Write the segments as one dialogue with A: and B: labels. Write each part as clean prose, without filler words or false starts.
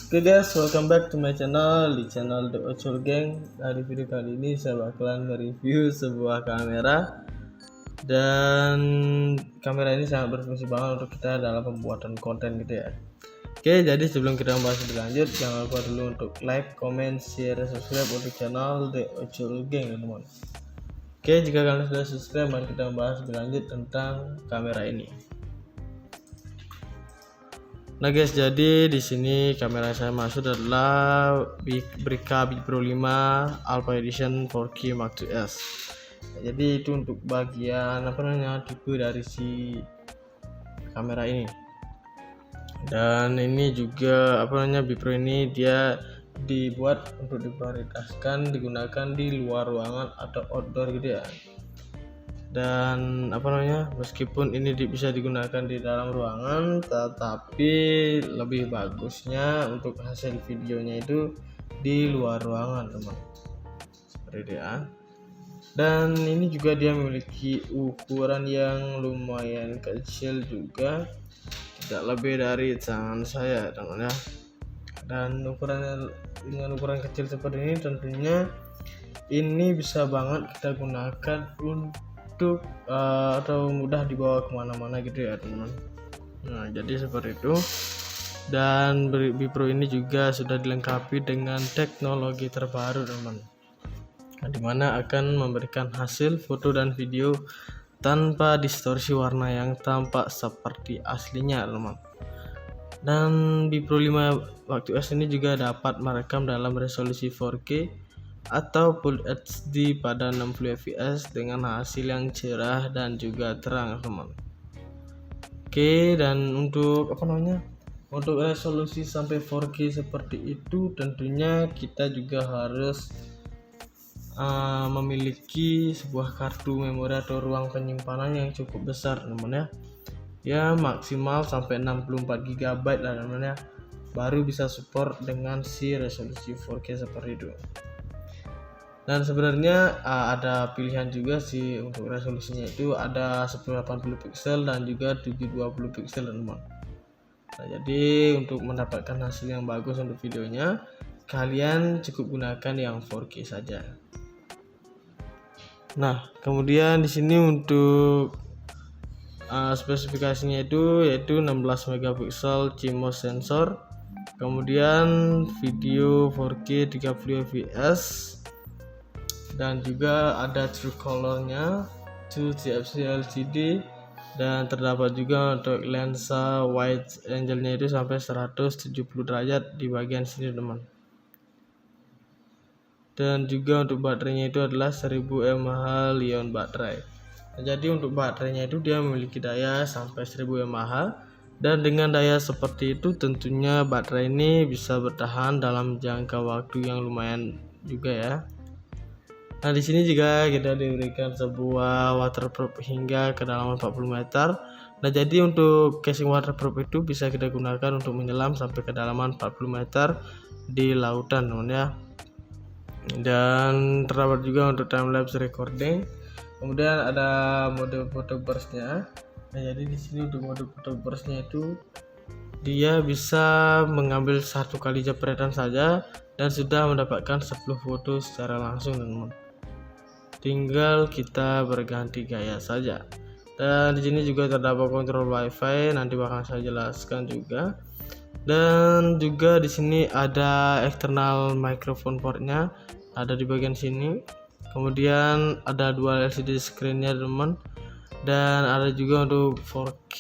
A: Oke guys, welcome back to my channel, di channel The Ocul Gang. Nah, di video kali ini saya bakalan nge-review sebuah kamera, dan kamera ini sangat berfungsi banget untuk kita dalam pembuatan konten gitu ya. Oke, jadi sebelum kita membahas lebih lanjut, jangan lupa dulu untuk like, comment, share, dan subscribe untuk channel The Ocul Gang teman-teman. Oke, jika kalian sudah subscribe, mari kita membahas lebih lanjut tentang kamera ini. Nah guys, jadi di sini kamera saya maksud adalah Brica Pro 5 Alpha Edition 4K Mark IIs. Jadi itu untuk bagian tipe dari si kamera ini. Dan ini juga Bipro ini dia dibuat untuk diprioritaskan digunakan di luar ruangan atau outdoor gitu ya. Dan meskipun ini bisa digunakan di dalam ruangan, tetapi lebih bagusnya untuk hasil videonya itu di luar ruangan teman, seperti itu ya. Dan ini juga dia memiliki ukuran yang lumayan kecil juga, tidak lebih dari tangan saya teman ya. Dan dengan ukuran kecil seperti ini tentunya ini bisa banget kita gunakan untuk atau mudah dibawa kemana-mana gitu ya teman. Nah jadi seperti itu. Dan Bipro ini juga sudah dilengkapi dengan teknologi terbaru teman, dimana akan memberikan hasil foto dan video tanpa distorsi warna yang tampak seperti aslinya teman. Dan Bipro 5 waktu IIs ini juga dapat merekam dalam resolusi 4K atau Full HD pada 60 fps dengan hasil yang cerah dan juga terang teman. Oke, dan untuk untuk resolusi sampai 4K seperti itu tentunya kita juga harus memiliki sebuah kartu memori atau ruang penyimpanan yang cukup besar teman ya, maksimal sampai 64 GB lah teman ya, baru bisa support dengan si resolusi 4K seperti itu. Dan sebenarnya ada pilihan juga sih untuk resolusinya, itu ada 1080 pixel dan juga 720 pixel teman. Nah, jadi untuk mendapatkan hasil yang bagus untuk videonya, kalian cukup gunakan yang 4K saja. Nah, kemudian di sini untuk spesifikasinya itu yaitu 16 megapiksel CMOS sensor, kemudian video 4K 30 fps, dan juga ada true colornya, 2 TFT LCD, dan terdapat juga untuk lensa wide angle-nya itu sampai 170 derajat di bagian sini teman. Dan juga untuk baterainya itu adalah 1000 mAh Li-ion baterai. Nah, jadi untuk baterainya itu dia memiliki daya sampai 1000 mAh, dan dengan daya seperti itu tentunya baterai ini bisa bertahan dalam jangka waktu yang lumayan juga ya. Nah di sini juga kita diberikan sebuah waterproof hingga kedalaman 40 meter. Nah jadi untuk casing waterproof itu bisa kita gunakan untuk menyelam sampai kedalaman 40 meter di lautan teman ya. Dan terdapat juga untuk time lapse recording. Kemudian ada mode photo burst-nya. Nah jadi di sini untuk mode photo burst-nya itu dia bisa mengambil satu kali jepretan saja dan sudah mendapatkan 10 foto secara langsung teman. Tinggal kita berganti gaya saja. Dan di sini juga terdapat kontrol WiFi, nanti bakal saya jelaskan juga. Dan juga di sini ada external microphone portnya, ada di bagian sini. Kemudian ada dual LCD screen-nya teman. Dan ada juga untuk 4K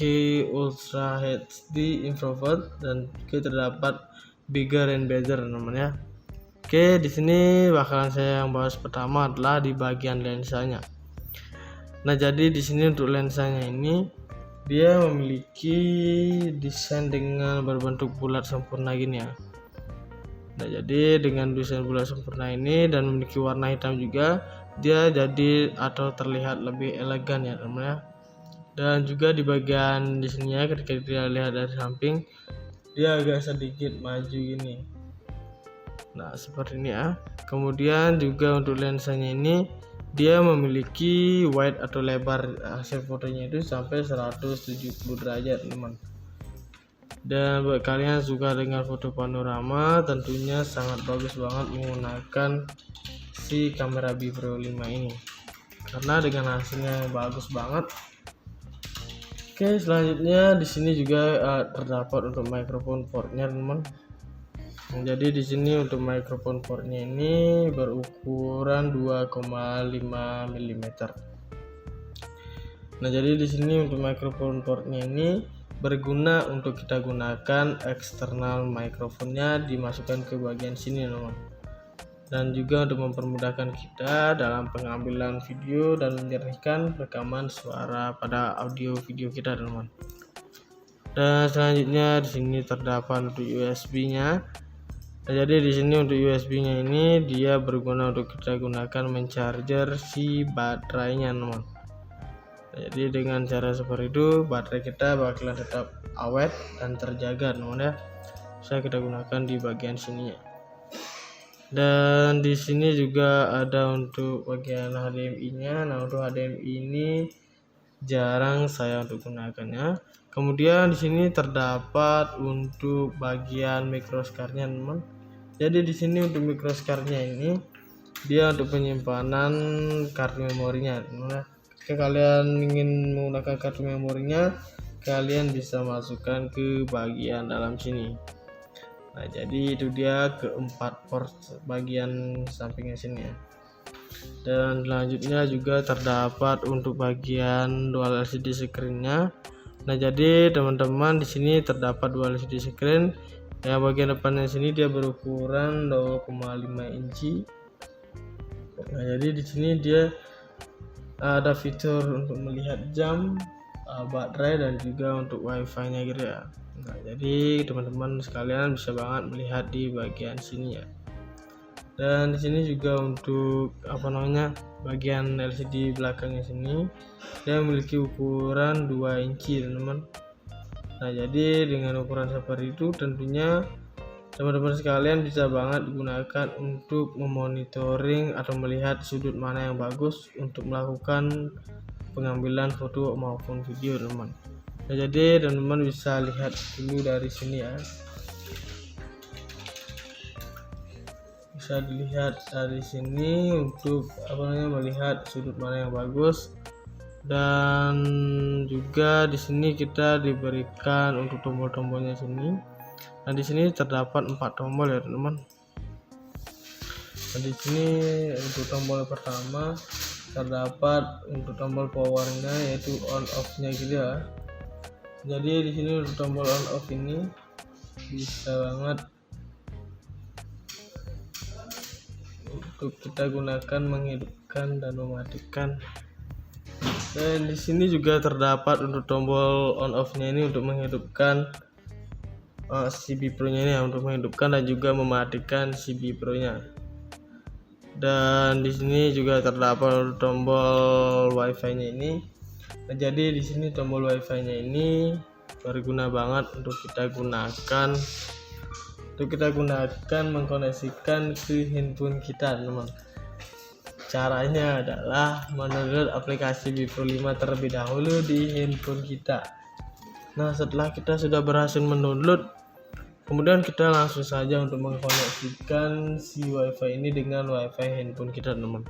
A: Ultra HD infrared, dan juga terdapat bigger and better teman ya. Oke, di sini bakalan saya yang bahas pertama adalah di bagian lensanya. Nah, jadi di sini untuk lensanya ini dia memiliki desain dengan berbentuk bulat sempurna gini ya. Nah, jadi dengan desain bulat sempurna ini dan memiliki warna hitam juga, dia jadi atau terlihat lebih elegan ya teman ya. Dan juga di bagian di sininya ketika kita lihat dari samping, dia agak sedikit maju gini. Nah seperti ini ya. Kemudian juga untuk lensanya ini dia memiliki wide atau lebar hasil fotonya itu sampai 170 derajat teman. Dan buat kalian suka dengan foto panorama, tentunya sangat bagus banget menggunakan si kamera Bipro 5 ini, karena dengan hasilnya yang bagus banget. Oke, selanjutnya di sini juga terdapat untuk mikrofon portnya, teman. Jadi di sini untuk mikrofon portnya ini berukuran 2,5 mm. Nah, jadi di sini untuk mikrofon portnya ini berguna untuk kita gunakan eksternal mikrofonnya dimasukkan ke bagian sini, teman. Dan juga untuk mempermudahkan kita dalam pengambilan video dan menjernihkan rekaman suara pada audio video kita, teman. Dan selanjutnya di sini terdapat untuk USB-nya. Nah, jadi di sini untuk USB-nya ini dia berguna untuk kita gunakan mencharger si baterainya, teman. Jadi dengan cara seperti itu baterai kita bakalan tetap awet dan terjaga, teman ya. Bisa kita gunakan di bagian sini ya. Dan di sini juga ada untuk bagian HDMI-nya. Nah, untuk HDMI ini jarang saya untuk gunakannya. Kemudian di sini terdapat untuk bagian microscard-nya, teman. Jadi di sini untuk microscard-nya ini dia untuk penyimpanan kartu memorinya, teman ya. Jika kalian ingin menggunakan kartu memorinya, kalian bisa masukkan ke bagian dalam sini. Nah, jadi itu dia keempat port bagian sampingnya sini ya. Dan selanjutnya juga terdapat untuk bagian dual LCD screen-nya. Nah, jadi teman-teman di sini terdapat dual LCD screen. Yang bagian depannya sini dia berukuran 2,5 inci. Nah, jadi di sini dia ada fitur untuk melihat jam, baterai, dan juga untuk wifi-nya gitu ya. Nah, jadi teman-teman sekalian bisa banget melihat di bagian sini ya. Dan di sini juga untuk bagian LCD belakangnya sini dia memiliki ukuran 2 inci, teman-teman. Nah, jadi dengan ukuran seperti itu tentunya teman-teman sekalian bisa banget digunakan untuk memonitoring atau melihat sudut mana yang bagus untuk melakukan pengambilan foto maupun video, teman. Nah, jadi teman-teman bisa lihat dulu dari sini ya. Bisa dilihat dari sini untuk melihat sudut mana yang bagus. Dan juga di sini kita diberikan untuk tombol-tombolnya sini. Nah, di sini terdapat 4 tombol ya, teman. Nah, di sini untuk tombol pertama terdapat untuk tombol powernya yaitu on off-nya gitu ya. Jadi di sini untuk tombol on off ini bisa banget untuk kita gunakan menghidupkan dan mematikan. Dan di sini juga terdapat untuk tombol on off-nya ini untuk menghidupkan si Bipro-nya ini ya, untuk menghidupkan dan juga mematikan si Bipro-nya. Dan di sini juga terdapat tombol wifi-nya ini. Nah, jadi di sini tombol wifi-nya ini berguna banget untuk kita gunakan mengkoneksikan ke handphone kita, teman. Caranya adalah mendownload aplikasi Bipro 5 terlebih dahulu di handphone kita. Nah, setelah kita sudah berhasil mendownload, kemudian kita langsung saja untuk mengkoneksikan si wifi ini dengan wifi handphone kita, teman.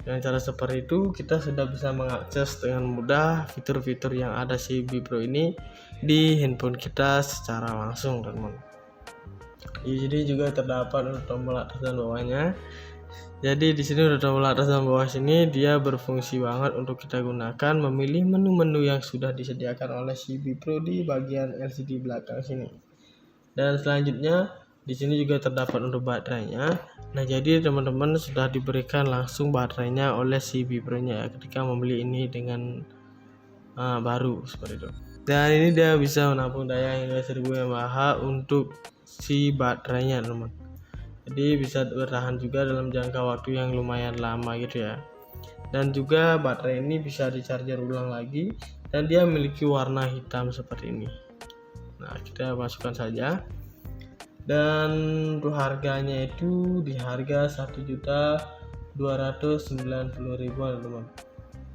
A: Dengan cara seperti itu kita sudah bisa mengakses dengan mudah fitur-fitur yang ada si Bipro ini di handphone kita secara langsung, teman. Jadi juga terdapat untuk tombol atas dan bawahnya. Jadi di sini udah tombol atas dan bawah sini dia berfungsi banget untuk kita gunakan memilih menu-menu yang sudah disediakan oleh si Bipro di bagian LCD belakang sini. Dan selanjutnya di sini juga terdapat untuk baterainya. Nah, jadi teman-teman sudah diberikan langsung baterainya oleh si Bipro-nya ya, ketika membeli ini dengan baru seperti itu. Dan ini dia bisa menampung daya hingga 1000 mAh untuk si baterainya, teman. Jadi bisa bertahan juga dalam jangka waktu yang lumayan lama gitu ya. Dan juga baterai ini bisa di-charger ulang lagi dan dia memiliki warna hitam seperti ini. Nah, kita masukkan saja. Dan untuk harganya itu di harga 1.290.000, teman.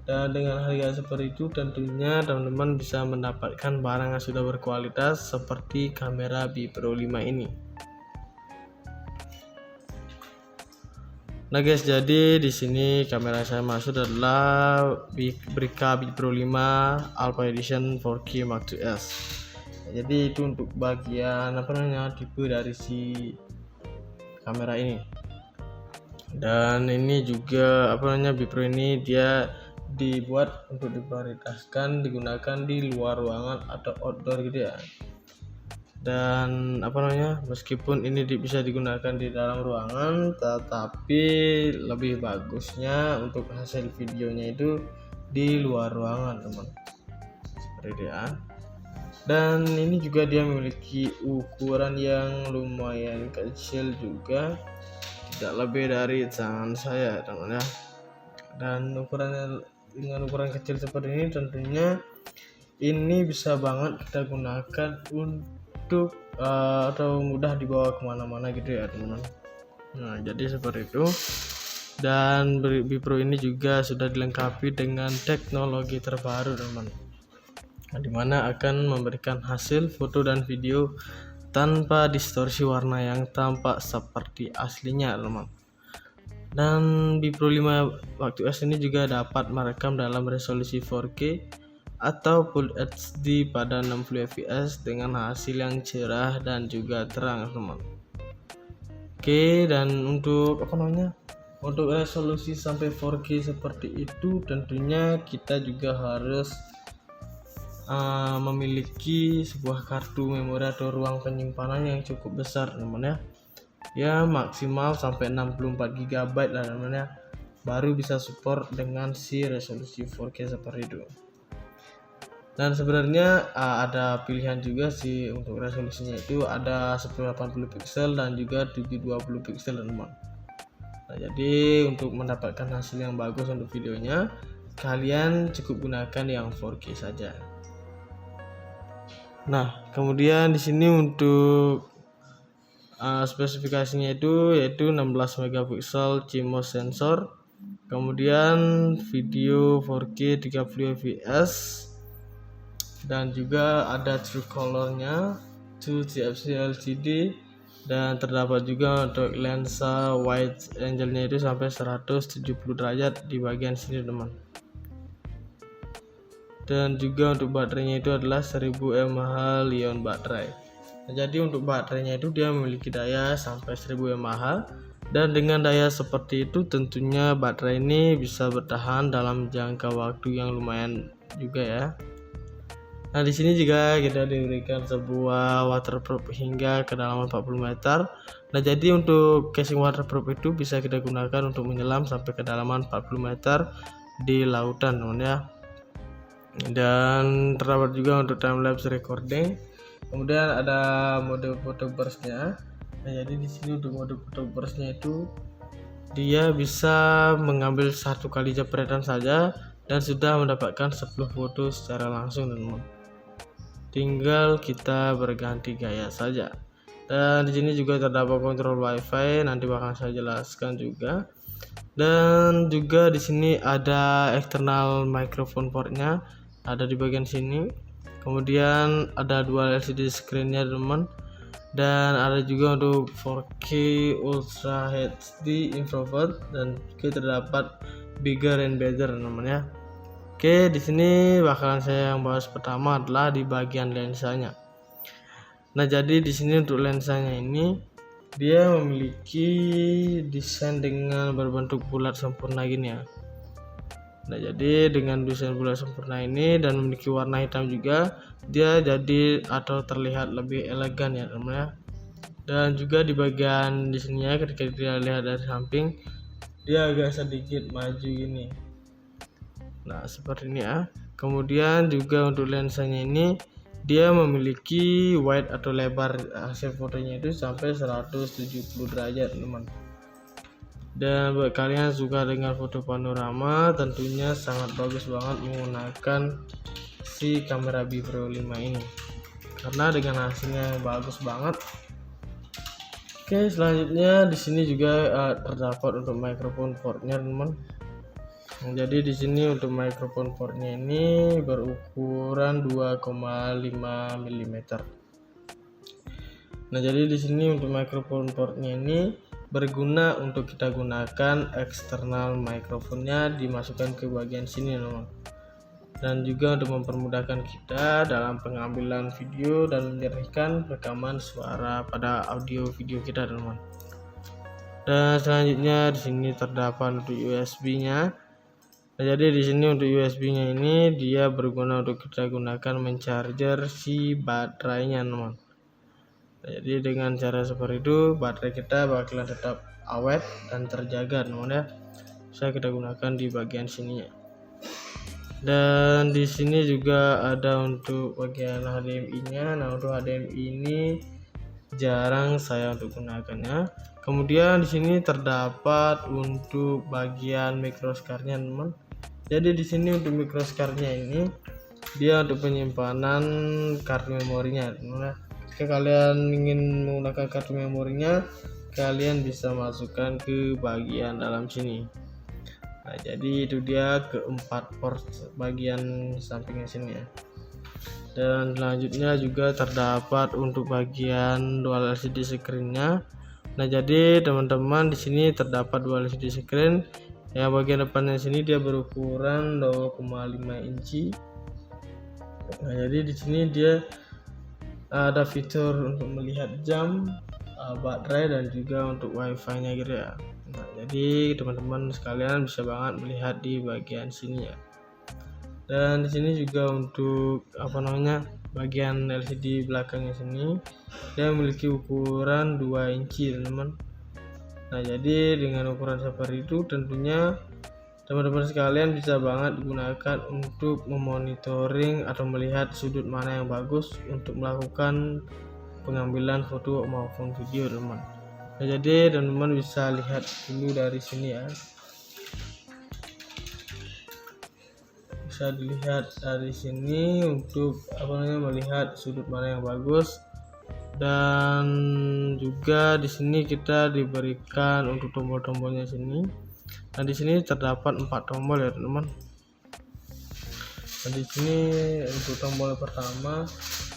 A: Dan dengan harga seperti itu tentunya teman-teman bisa mendapatkan barang yang sudah berkualitas seperti kamera B Pro 5 ini. Nah guys, jadi di sini kamera saya maksud adalah Brica B Pro 5 Alpha Edition 4K Mark IIs. Jadi itu untuk bagian tipe dari si kamera ini. Dan ini juga B Pro ini dia dibuat untuk diprioritaskan digunakan di luar ruangan atau outdoor gitu ya. Dan meskipun ini bisa digunakan di dalam ruangan, tetapi lebih bagusnya untuk hasil videonya itu di luar ruangan teman, seperti itu ya. Dan ini juga dia memiliki ukuran yang lumayan kecil juga, tidak lebih dari tangan saya teman ya. Dan dengan ukuran kecil seperti ini tentunya ini bisa banget kita gunakan untuk atau mudah dibawa kemana-mana gitu ya teman-teman. Nah jadi seperti itu. Dan B Pro ini juga sudah dilengkapi dengan teknologi terbaru teman, dimana akan memberikan hasil foto dan video tanpa distorsi warna yang tampak seperti aslinya teman. Dan B Pro 5 Mark IIs ini juga dapat merekam dalam resolusi 4K atau Full HD pada 60 fps dengan hasil yang cerah dan juga terang teman. Oke, dan untuk untuk resolusi sampai 4K seperti itu tentunya kita juga harus memiliki sebuah kartu memori atau ruang penyimpanan yang cukup besar teman ya, maksimal sampai 64 GB lah namanya, baru bisa support dengan si resolusi 4K seperti itu. Dan sebenarnya ada pilihan juga sih untuk resolusinya, itu ada 1080 pixel dan juga 720 pixel teman. Nah jadi untuk mendapatkan hasil yang bagus untuk videonya, kalian cukup gunakan yang 4K saja. Nah kemudian di sini untuk spesifikasinya itu yaitu 16 megapiksel CMOS sensor, kemudian video 4K 30 fps, dan juga ada true colornya, 2 TFT LCD, dan terdapat juga untuk lensa wide angle-nya itu sampai 170 derajat di bagian sini teman. Dan juga untuk baterainya itu adalah 1000 mAh Li-ion baterai. Nah, jadi untuk baterainya itu dia memiliki daya sampai 1000 mAh, dan dengan daya seperti itu tentunya baterai ini bisa bertahan dalam jangka waktu yang lumayan juga ya. Nah di sini juga kita diberikan sebuah waterproof hingga kedalaman 40 meter. Nah jadi untuk casing waterproof itu bisa kita gunakan untuk menyelam sampai kedalaman 40 meter di lautan teman ya. Dan terdapat juga untuk time lapse recording. Kemudian ada mode photo burst-nya. Nah, jadi di sini untuk mode photo burst-nya itu dia bisa mengambil satu kali jepretan saja dan sudah mendapatkan 10 foto secara langsung teman. Tinggal kita berganti gaya saja. Dan di sini juga terdapat kontrol WiFi, nanti bakal saya jelaskan juga. Dan juga di sini ada external microphone port-nya, ada di bagian sini. Kemudian ada dual LCD screen-nya teman, dan ada juga untuk 4K Ultra HD infrared, dan juga terdapat bigger and better namanya. Oke, di sini bakalan saya yang bahas pertama adalah di bagian lensanya. Nah, jadi di sini untuk lensanya ini dia memiliki desain dengan berbentuk bulat sempurna gini ya. Nah jadi dengan desain bulat sempurna ini dan memiliki warna hitam juga, dia jadi atau terlihat lebih elegan ya teman ya. Dan juga di bagian di sini ya, ketika kita lihat dari samping dia agak sedikit maju ini. Nah seperti ini ya. Kemudian juga untuk lensanya ini dia memiliki wide atau lebar hasil fotonya itu sampai 170 derajat teman. Dan buat kalian suka dengan foto panorama, tentunya sangat bagus banget menggunakan si kamera B Pro 5 ini, karena dengan hasilnya yang bagus banget. Oke, selanjutnya di sini juga terdapat untuk microphone portnya teman. Jadi di sini untuk mikrofon portnya ini berukuran 2,5 mm. Nah, jadi di sini untuk mikrofon portnya ini berguna untuk kita gunakan eksternal mikrofonnya dimasukkan ke bagian sini, teman. Dan juga untuk mempermudahkan kita dalam pengambilan video dan menyerahkan rekaman suara pada audio video kita, teman. Dan selanjutnya di sini terdapat untuk USB-nya. Nah, jadi di sini untuk USB-nya ini dia berguna untuk kita gunakan mencharger si baterainya, teman. Nah, jadi dengan cara seperti itu baterai kita bakalan tetap awet dan terjaga, teman ya. Bisa kita gunakan di bagian sini ya. Dan di sini juga ada untuk bagian HDMI-nya. Nah, untuk HDMI ini jarang saya untuk gunakannya. Kemudian di sini terdapat untuk bagian microscard-nya, teman. Jadi di sini untuk microscard-nya ini dia untuk penyimpanan kartu memorinya. Nah, jika kalian ingin menggunakan kartu memorinya, kalian bisa masukkan ke bagian dalam sini. Nah, jadi itu dia keempat port bagian sampingnya sini ya. Dan selanjutnya juga terdapat untuk bagian dual LCD screen-nya. Nah, jadi teman-teman di sini terdapat dual LCD screen. Yang bagian depannya sini dia berukuran 0,5 inci. Nah, jadi di sini dia ada fitur untuk melihat jam, baterai, dan juga untuk wifi-nya gitu ya. Nah, jadi teman-teman sekalian bisa banget melihat di bagian sini ya. Dan di sini juga untuk bagian LCD belakangnya sini dia memiliki ukuran 2 inci, teman-teman. Nah, jadi dengan ukuran seperti itu tentunya teman-teman sekalian bisa banget digunakan untuk memonitoring atau melihat sudut mana yang bagus untuk melakukan pengambilan foto maupun video, teman. Nah, jadi teman-teman bisa lihat dulu dari sini ya. Bisa dilihat dari sini untuk melihat sudut mana yang bagus. Dan juga di sini kita diberikan untuk tombol-tombolnya sini. Nah, di sini terdapat 4 tombol ya, teman-teman. Nah, di sini untuk tombol pertama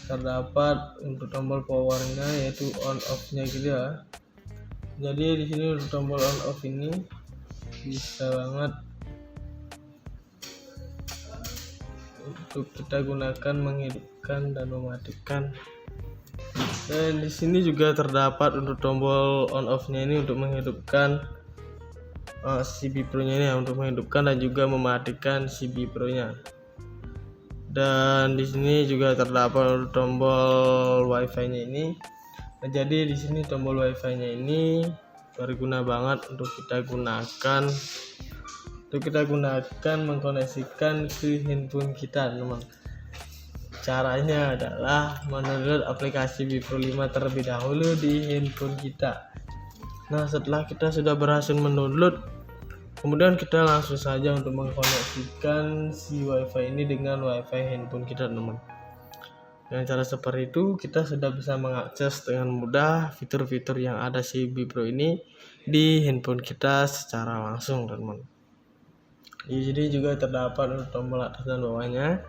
A: terdapat untuk tombol powernya yaitu on off-nya gitu ya. Jadi di sini untuk tombol on off ini bisa banget untuk kita gunakan menghidupkan dan mematikan. Dan di sini juga terdapat untuk tombol on off-nya ini untuk menghidupkan si Bipro-nya ini ya, untuk menghidupkan dan juga mematikan si Bipro-nya. Dan di sini juga terdapat tombol wifi-nya ini. Nah, jadi di sini tombol wifi-nya ini berguna banget untuk kita gunakan mengkoneksikan ke handphone kita, teman. Caranya adalah mendownload aplikasi Bipro 5 terlebih dahulu di handphone kita. Nah, setelah kita sudah berhasil mendownload, kemudian kita langsung saja untuk mengkoneksikan si wifi ini dengan wifi handphone kita, teman. Dengan cara seperti itu kita sudah bisa mengakses dengan mudah fitur-fitur yang ada si Bipro ini di handphone kita secara langsung, teman. Jadi juga terdapat untuk tombol atas dan bawahnya.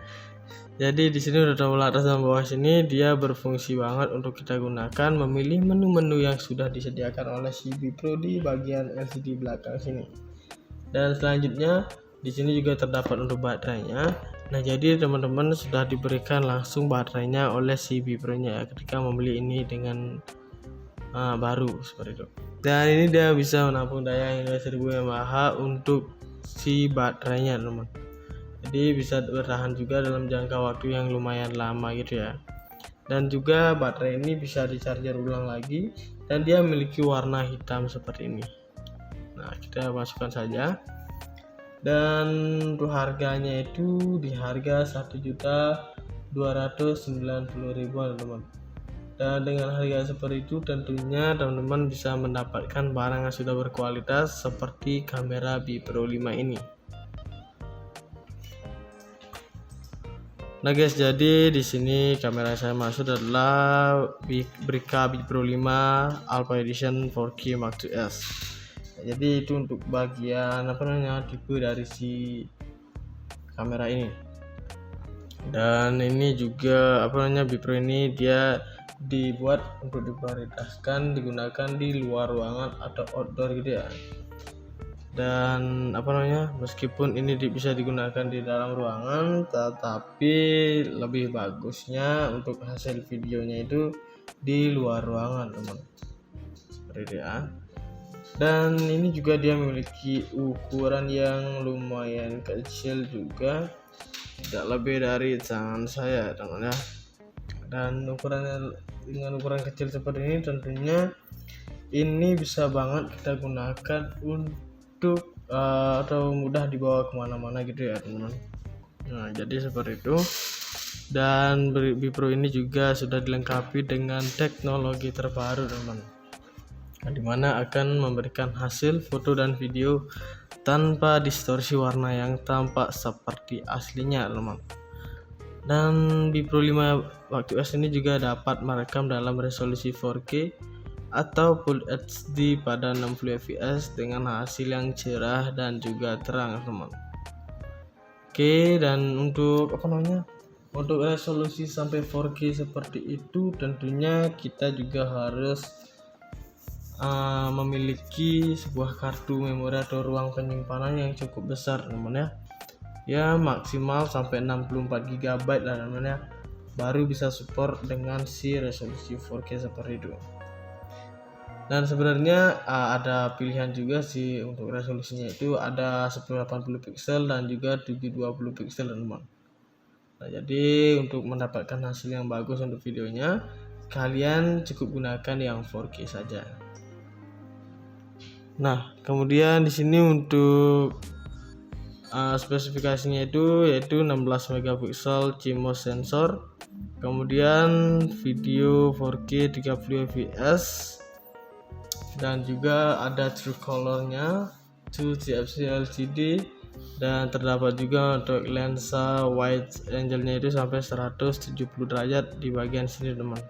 A: Jadi di sini udah tombol atas dan bawah sini dia berfungsi banget untuk kita gunakan memilih menu-menu yang sudah disediakan oleh si Bipro di bagian LCD belakang sini. Dan selanjutnya di sini juga terdapat untuk baterainya. Nah, jadi teman-teman sudah diberikan langsung baterainya oleh si Bipro-nya ketika membeli ini dengan baru seperti itu. Dan ini dia bisa menampung daya hingga 1000 mAh untuk si baterainya, teman. Jadi bisa bertahan juga dalam jangka waktu yang lumayan lama gitu ya. Dan juga baterai ini bisa di-charger ulang lagi dan dia memiliki warna hitam seperti ini. Nah, kita masukkan saja. Dan untuk harganya itu di harga 1.290.000, teman. Dan dengan harga seperti itu tentunya teman-teman bisa mendapatkan barang yang sudah berkualitas seperti kamera Bipro 5 ini. Nah guys, jadi di sini kamera saya maksud adalah Brica Bipro 5 Alpha Edition 4K Mark II S. Jadi itu untuk bagian tipe dari si kamera ini. Dan ini juga Bipro ini dia dibuat untuk diprioritaskan digunakan di luar ruangan atau outdoor gitu ya. Dan meskipun ini bisa digunakan di dalam ruangan, tetapi lebih bagusnya untuk hasil videonya itu di luar ruangan, teman. Seperti itu ya. Dan ini juga dia memiliki ukuran yang lumayan kecil juga, tidak lebih dari tangan saya, teman ya. Dan dengan ukuran kecil seperti ini tentunya ini bisa banget kita gunakan untuk atau mudah dibawa kemana-mana gitu ya, teman. Nah, jadi seperti itu. Dan Bipro ini juga sudah dilengkapi dengan teknologi terbaru, teman, dimana akan memberikan hasil foto dan video tanpa distorsi warna yang tampak seperti aslinya, teman. Dan Bipro 5 Mark II ini juga dapat merekam dalam resolusi 4K atau Full HD pada 60 fps dengan hasil yang cerah dan juga terang, teman. Oke, dan untuk untuk resolusi sampai 4K seperti itu tentunya kita juga harus memiliki sebuah kartu memori atau ruang penyimpanan yang cukup besar, teman ya, maksimal sampai 64 GB lah, teman ya, baru bisa support dengan si resolusi 4K seperti itu. Dan sebenarnya ada pilihan juga sih untuk resolusinya, itu ada 1080 pixel dan juga 720 pixel, teman. Nah, jadi untuk mendapatkan hasil yang bagus untuk videonya, kalian cukup gunakan yang 4K saja. Nah, kemudian di sini untuk spesifikasinya itu yaitu 16 megapiksel CMOS sensor, kemudian video 4K 30 fps, dan juga ada true colornya 2 TFT LCD, dan terdapat juga untuk lensa wide angle-nya itu sampai 170 derajat di bagian sini, teman.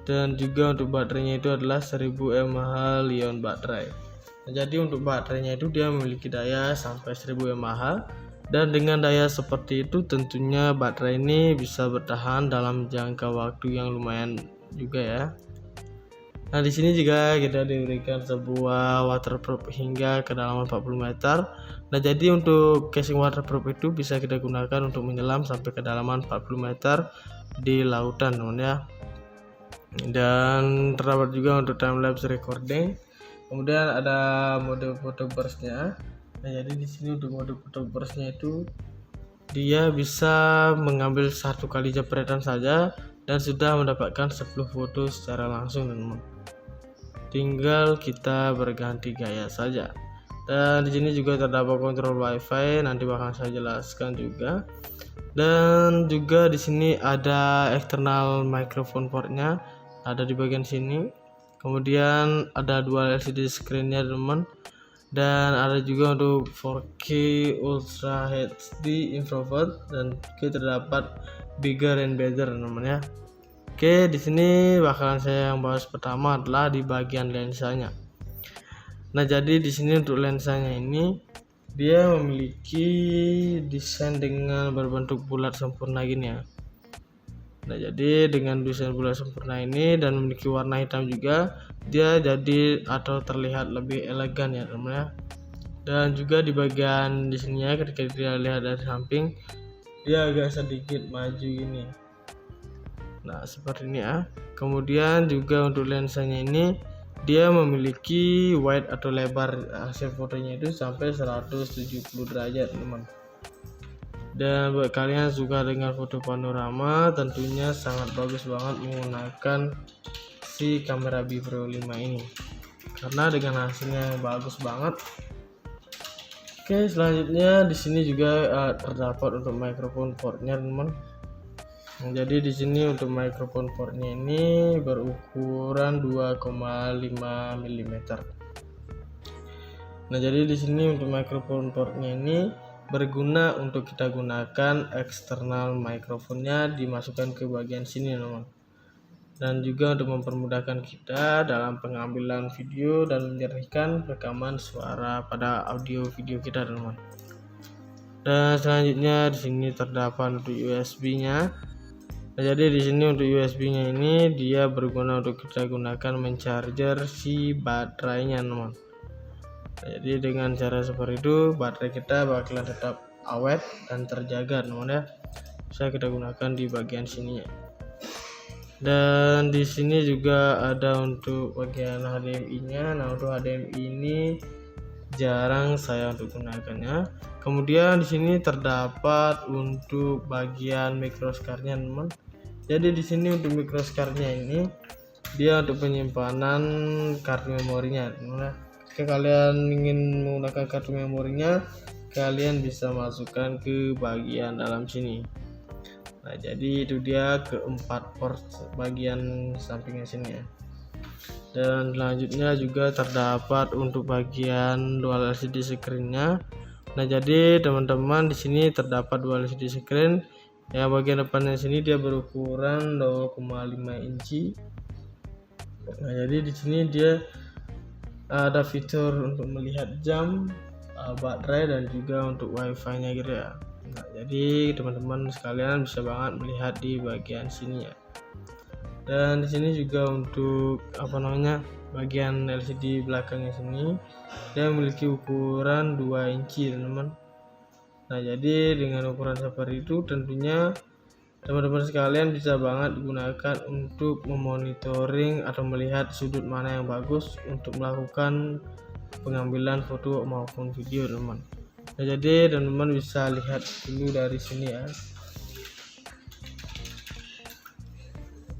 A: Dan juga untuk baterainya itu adalah 1000 mAh Li-ion baterai. Nah, jadi untuk baterainya itu dia memiliki daya sampai 1000 mAh, dan dengan daya seperti itu tentunya baterai ini bisa bertahan dalam jangka waktu yang lumayan juga ya. Nah, di sini juga kita diberikan sebuah waterproof hingga kedalaman 40 meter. Nah, jadi untuk casing waterproof itu bisa kita gunakan untuk menyelam sampai kedalaman 40 meter di lautan, teman ya. Dan terdapat juga untuk time lapse recording. Kemudian ada mode photo burst-nya. Nah, jadi di sini untuk mode photo burst-nya itu dia bisa mengambil satu kali jepretan saja dan sudah mendapatkan 10 foto secara langsung, teman. Tinggal kita berganti gaya saja. Dan di sini juga terdapat kontrol WiFi, nanti bakal saya jelaskan juga. Dan juga di sini ada external microphone port-nya, ada di bagian sini. Kemudian ada dua LCD screen-nya, teman. Dan ada juga untuk 4K Ultra HD infrared, dan terdapat bigger and better, teman ya. Oke, di sini bakalan saya yang bahas pertama adalah di bagian lensanya. Nah, jadi di sini untuk lensanya ini dia memiliki desain dengan berbentuk bulat sempurna gini ya. Nah, jadi dengan desain bulat sempurna ini dan memiliki warna hitam juga, dia jadi atau terlihat lebih elegan ya, teman ya. Dan juga di bagian di sini ya, ketika kita lihat dari samping, dia agak sedikit maju gini. Nah, seperti ini ya. Kemudian juga untuk lensanya ini dia memiliki wide atau lebar hasil fotonya itu sampai 170 derajat, teman. Dan buat kalian suka dengan foto panorama, tentunya sangat bagus banget menggunakan si kamera Bipro 5 ini, karena dengan hasilnya yang bagus banget. Oke, selanjutnya di sini juga terdapat untuk microphone port-nya, teman. Nah, jadi di sini untuk microphone port-nya ini berukuran 2,5 mm. Nah, jadi di sini untuk microphone port-nya ini berguna untuk kita gunakan eksternal microphone-nya dimasukkan ke bagian sini, teman. dan juga untuk mempermudahkan kita dalam pengambilan video dan menyernihkan rekaman suara pada audio video kita, teman-teman. Dan selanjutnya di sini terdapat untuk USB-nya. Nah, jadi di sini untuk USB-nya ini dia berguna untuk kita gunakan mencharger si baterainya, teman. Nah, jadi dengan cara seperti itu baterai kita bakalan tetap awet dan terjaga, teman ya. Bisa kita gunakan di bagian sini ya. Dan di sini juga ada untuk bagian HDMI-nya. Nah, untuk HDMI ini jarang saya untuk gunakannya. Kemudian di sini terdapat untuk bagian microscard-nya, teman. Jadi di sini untuk microscard-nya ini dia untuk penyimpanan kartu memorinya, teman. Jika kalian ingin menggunakan kartu memorinya, kalian bisa masukkan ke bagian dalam sini. Nah, jadi itu dia keempat port bagian sampingnya sini ya. Dan selanjutnya juga terdapat untuk bagian dual LCD screen-nya. Nah, jadi teman-teman di sini terdapat dual LCD screen. Ya, bagian depannya sini dia berukuran 0,5 inci. Nah, jadi di sini dia ada fitur untuk melihat jam, baterai, dan juga untuk wifi-nya gitu ya. Nah, jadi teman-teman sekalian bisa banget melihat di bagian sini ya. Dan di sini juga untuk bagian LCD belakangnya sini dia memiliki ukuran 2 inci, teman-teman. Nah, jadi dengan ukuran seperti itu tentunya teman-teman sekalian bisa banget digunakan untuk memonitoring atau melihat sudut mana yang bagus untuk melakukan pengambilan foto maupun video, teman. Nah, jadi teman-teman bisa lihat dulu dari sini ya.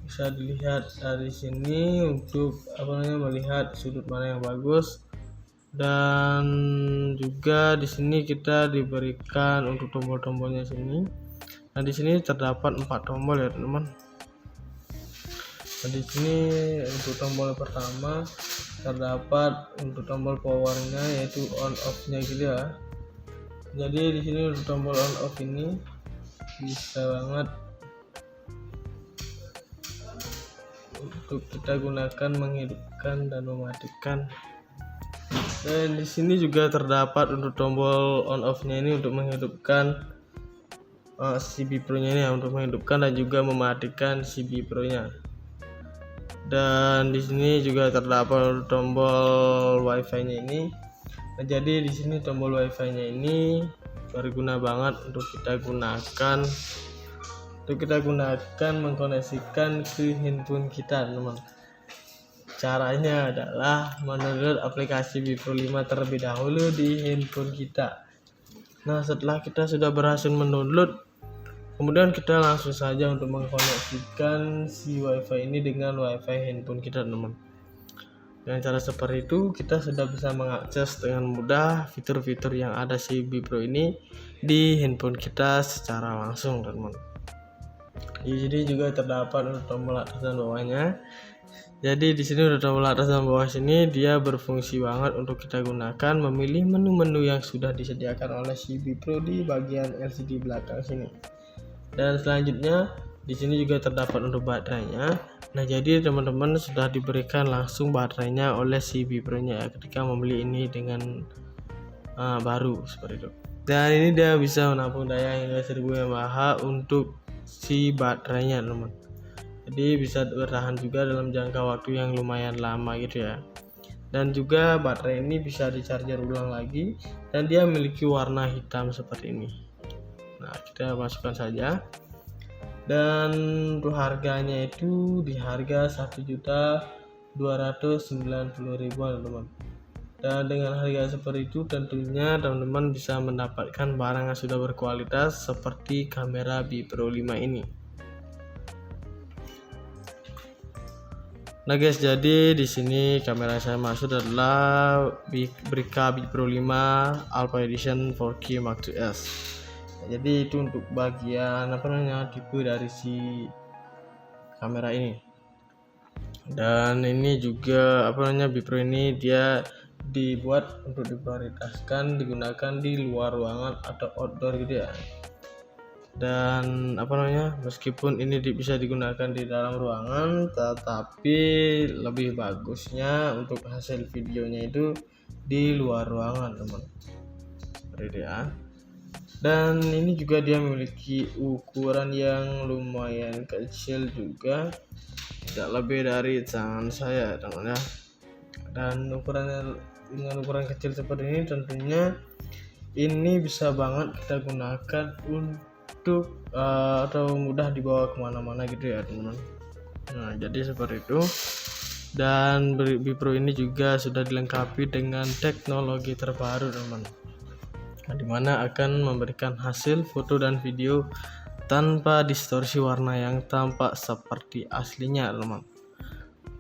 A: Bisa dilihat dari sini untuk melihat sudut mana yang bagus. Dan juga di sini kita diberikan untuk tombol-tombolnya sini. Nah, di sini terdapat 4 tombol ya, teman. Nah, di sini untuk tombol pertama terdapat untuk tombol powernya yaitu on off-nya gitu ya. Jadi di sini untuk tombol on off ini bisa banget untuk kita gunakan menghidupkan dan mematikan. Dan di sini juga terdapat untuk tombol on off-nya ini untuk menghidupkan si Bipro-nya ini ya, untuk menghidupkan dan juga mematikan si Bipro-nya. Dan di sini juga terdapat tombol wifi-nya ini. Nah, jadi di sini tombol wifi-nya ini berguna banget untuk kita gunakan mengkoneksikan ke handphone kita, teman. Caranya adalah mendownload aplikasi Bipro 5 terlebih dahulu di handphone kita. Nah, setelah kita sudah berhasil mendownload, kemudian kita langsung saja untuk mengkoneksikan si wifi ini dengan wifi handphone kita, teman. Dengan cara seperti itu kita sudah bisa mengakses dengan mudah fitur-fitur yang ada si Bipro ini di handphone kita secara langsung, teman. Jadi juga terdapat untuk tombol atas dan bawahnya. Jadi di sini untuk tombol atas dan bawah sini dia berfungsi banget untuk kita gunakan memilih menu-menu yang sudah disediakan oleh si Bipro di bagian LCD belakang sini. Dan selanjutnya di sini juga terdapat untuk baterainya. Nah, jadi teman-teman sudah diberikan langsung baterainya oleh si Bipro-nya ya, ketika membeli ini dengan baru seperti itu. Dan ini dia bisa menampung daya hingga 1000 mAh untuk si baterainya, teman. Jadi bisa bertahan juga dalam jangka waktu yang lumayan lama gitu ya. Dan juga baterai ini bisa di-charger ulang lagi dan dia memiliki warna hitam seperti ini. Nah, kita masukkan saja. Dan untuk harganya itu di harga 1.290.000, teman-teman. Dan dengan harga seperti itu tentunya teman-teman bisa mendapatkan barang yang sudah berkualitas seperti kamera Bipro 5 ini. Nah guys, jadi di sini kamera saya maksud adalah Brica Bipro 5 Alpha Edition 4K Mark IIs. Jadi itu untuk bagian tipe dari si kamera ini. Dan ini juga Bipro ini dia dibuat untuk diprioritaskan digunakan di luar ruangan atau outdoor gitu ya. Dan meskipun ini bisa digunakan di dalam ruangan, tetapi lebih bagusnya untuk hasil videonya itu di luar ruangan, teman. Seperti itu ya. Dan ini juga dia memiliki ukuran yang lumayan kecil juga, tidak lebih dari tangan saya, teman ya. Dan dengan ukuran kecil seperti ini tentunya ini bisa banget kita gunakan untuk atau mudah dibawa kemana-mana gitu ya, teman. Nah, jadi seperti itu. Dan Bipro ini juga sudah dilengkapi dengan teknologi terbaru, teman, dimana akan memberikan hasil foto dan video tanpa distorsi warna yang tampak seperti aslinya, teman.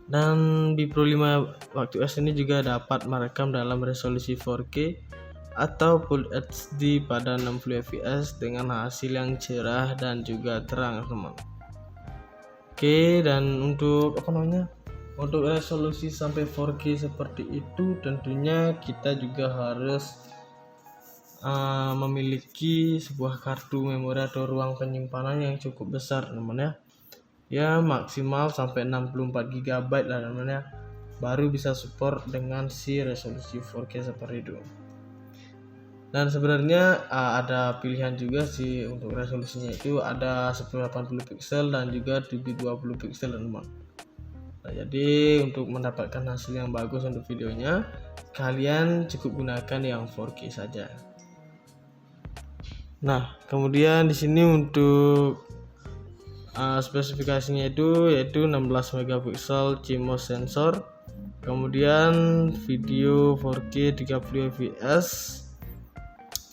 A: Dan Bipro 5 Mark II ini juga dapat merekam dalam resolusi 4K atau Full HD pada 60 fps dengan hasil yang cerah dan juga terang, teman. Oke, dan untuk untuk resolusi sampai 4K seperti itu tentunya kita juga harus memiliki sebuah kartu memori atau ruang penyimpanan yang cukup besar, teman ya, maksimal sampai 64 GB lah, teman ya, baru bisa support dengan si resolusi 4K seperti itu. Dan sebenarnya ada pilihan juga sih untuk resolusinya, itu ada 1080 pixel dan juga 720 pixel, teman. Nah, jadi untuk mendapatkan hasil yang bagus untuk videonya, kalian cukup gunakan yang 4K saja. Nah, kemudian di sini untuk spesifikasinya itu yaitu 16 megapiksel CMOS sensor, kemudian video 4K 30 fps,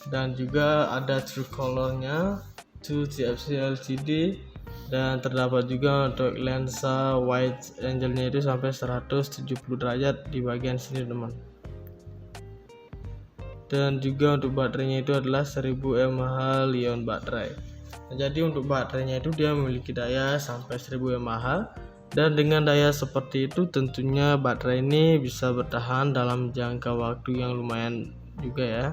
A: dan juga ada true colornya, 2 TFT LCD, dan terdapat juga untuk lensa wide angle-nya itu sampai 170 derajat di bagian sini, teman. Dan juga untuk baterainya itu adalah 1000 mAh Li-ion baterai. Nah, jadi untuk baterainya itu dia memiliki daya sampai 1000 mAh, dan dengan daya seperti itu tentunya baterai ini bisa bertahan dalam jangka waktu yang lumayan juga ya.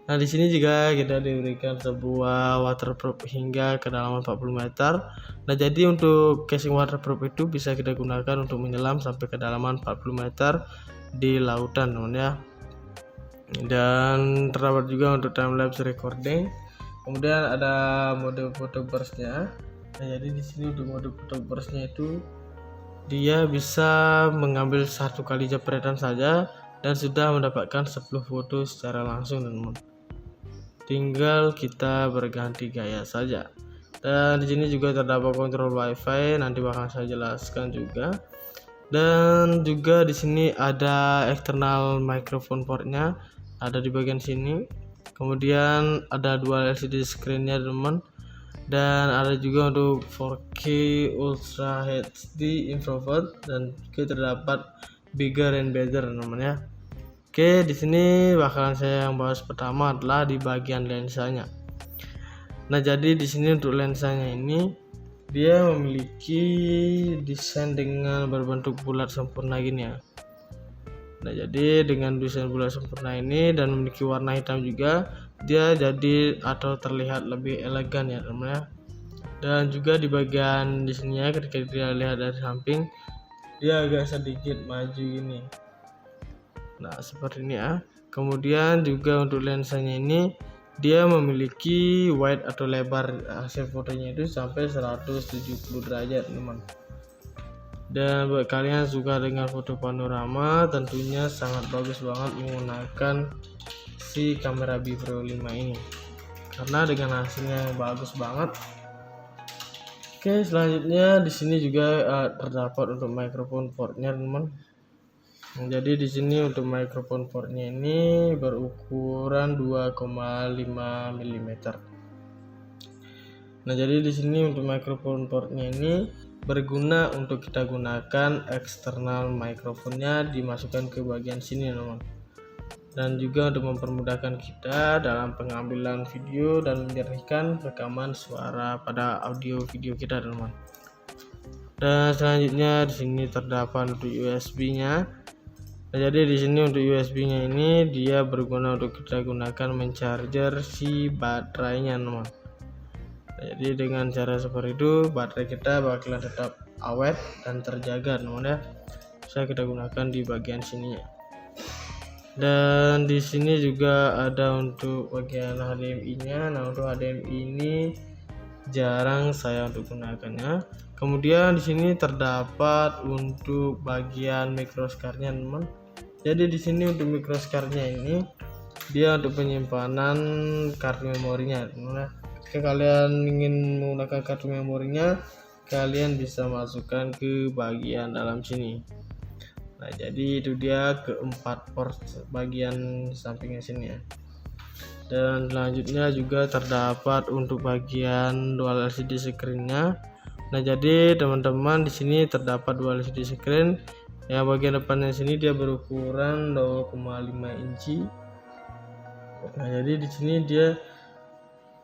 A: Nah, di sini juga kita diberikan sebuah waterproof hingga kedalaman 40 meter. Nah, jadi untuk casing waterproof itu bisa kita gunakan untuk menyelam sampai kedalaman 40 meter di lautan, teman ya. Dan terdapat juga untuk time lapse recording. Kemudian ada mode photo burst-nya. Nah, jadi di sini untuk mode photo burst-nya itu dia bisa mengambil satu kali jepretan saja dan sudah mendapatkan 10 foto secara langsung, teman. Tinggal kita berganti gaya saja. Dan di sini juga terdapat kontrol WiFi, nanti bakal saya jelaskan juga. Dan juga di sini ada external microphone port-nya, ada di bagian sini. Kemudian ada dua LCD screen-nya, teman. Dan ada juga untuk 4K Ultra HD infrared, dan juga terdapat bigger and better, teman ya. Oke, di sini bakalan saya yang bahas pertama adalah di bagian lensanya. Nah, jadi di sini untuk lensanya ini dia memiliki desain dengan berbentuk bulat sempurna gini ya. Nah, jadi dengan desain bulat sempurna ini dan memiliki warna hitam juga, dia jadi atau terlihat lebih elegan ya, teman ya. Dan juga di bagian di sini ya, ketika kita lihat dari samping, dia agak sedikit maju gini. Nah, seperti ini ya. Kemudian juga untuk lensanya ini dia memiliki wide atau lebar hasil fotonya itu sampai 170 derajat, teman. Dan buat kalian suka dengan foto panorama, tentunya sangat bagus banget menggunakan si kamera Bipro 5 ini, karena dengan hasilnya yang bagus banget. Oke, selanjutnya di sini juga terdapat untuk microphone port-nya, teman. Jadi di sini untuk microphone port-nya ini berukuran 2,5 mm. Nah, jadi di sini untuk microphone port-nya ini berguna untuk kita gunakan eksternal mikrofonnya dimasukkan ke bagian sini, teman. Dan juga untuk mempermudahkan kita dalam pengambilan video dan menjernihkan rekaman suara pada audio video kita, teman. Dan selanjutnya di sini terdapat untuk USB-nya. Nah, jadi di sini untuk USB-nya ini dia berguna untuk kita gunakan mencharger si baterainya, teman. Jadi dengan cara seperti itu baterai kita bakalan tetap awet dan terjaga teman ya. Bisa kita gunakan di bagian sini ya. Dan di sini juga ada untuk bagian HDMI-nya. Nah, untuk HDMI ini jarang saya untuk gunakannya. Kemudian di sini terdapat untuk bagian microscard-nya teman. Jadi di sini untuk microscard-nya ini dia untuk penyimpanan kartu memorinya teman. Jika kalian ingin menggunakan kartu memorinya, kalian bisa masukkan ke bagian dalam sini. Nah, jadi itu dia keempat port bagian sampingnya sini ya. Dan selanjutnya juga terdapat untuk bagian dual LCD screen-nya. Nah, jadi teman-teman di sini terdapat dual LCD screen. Yang bagian depannya sini dia berukuran 0,5 inci. Nah, jadi di sini dia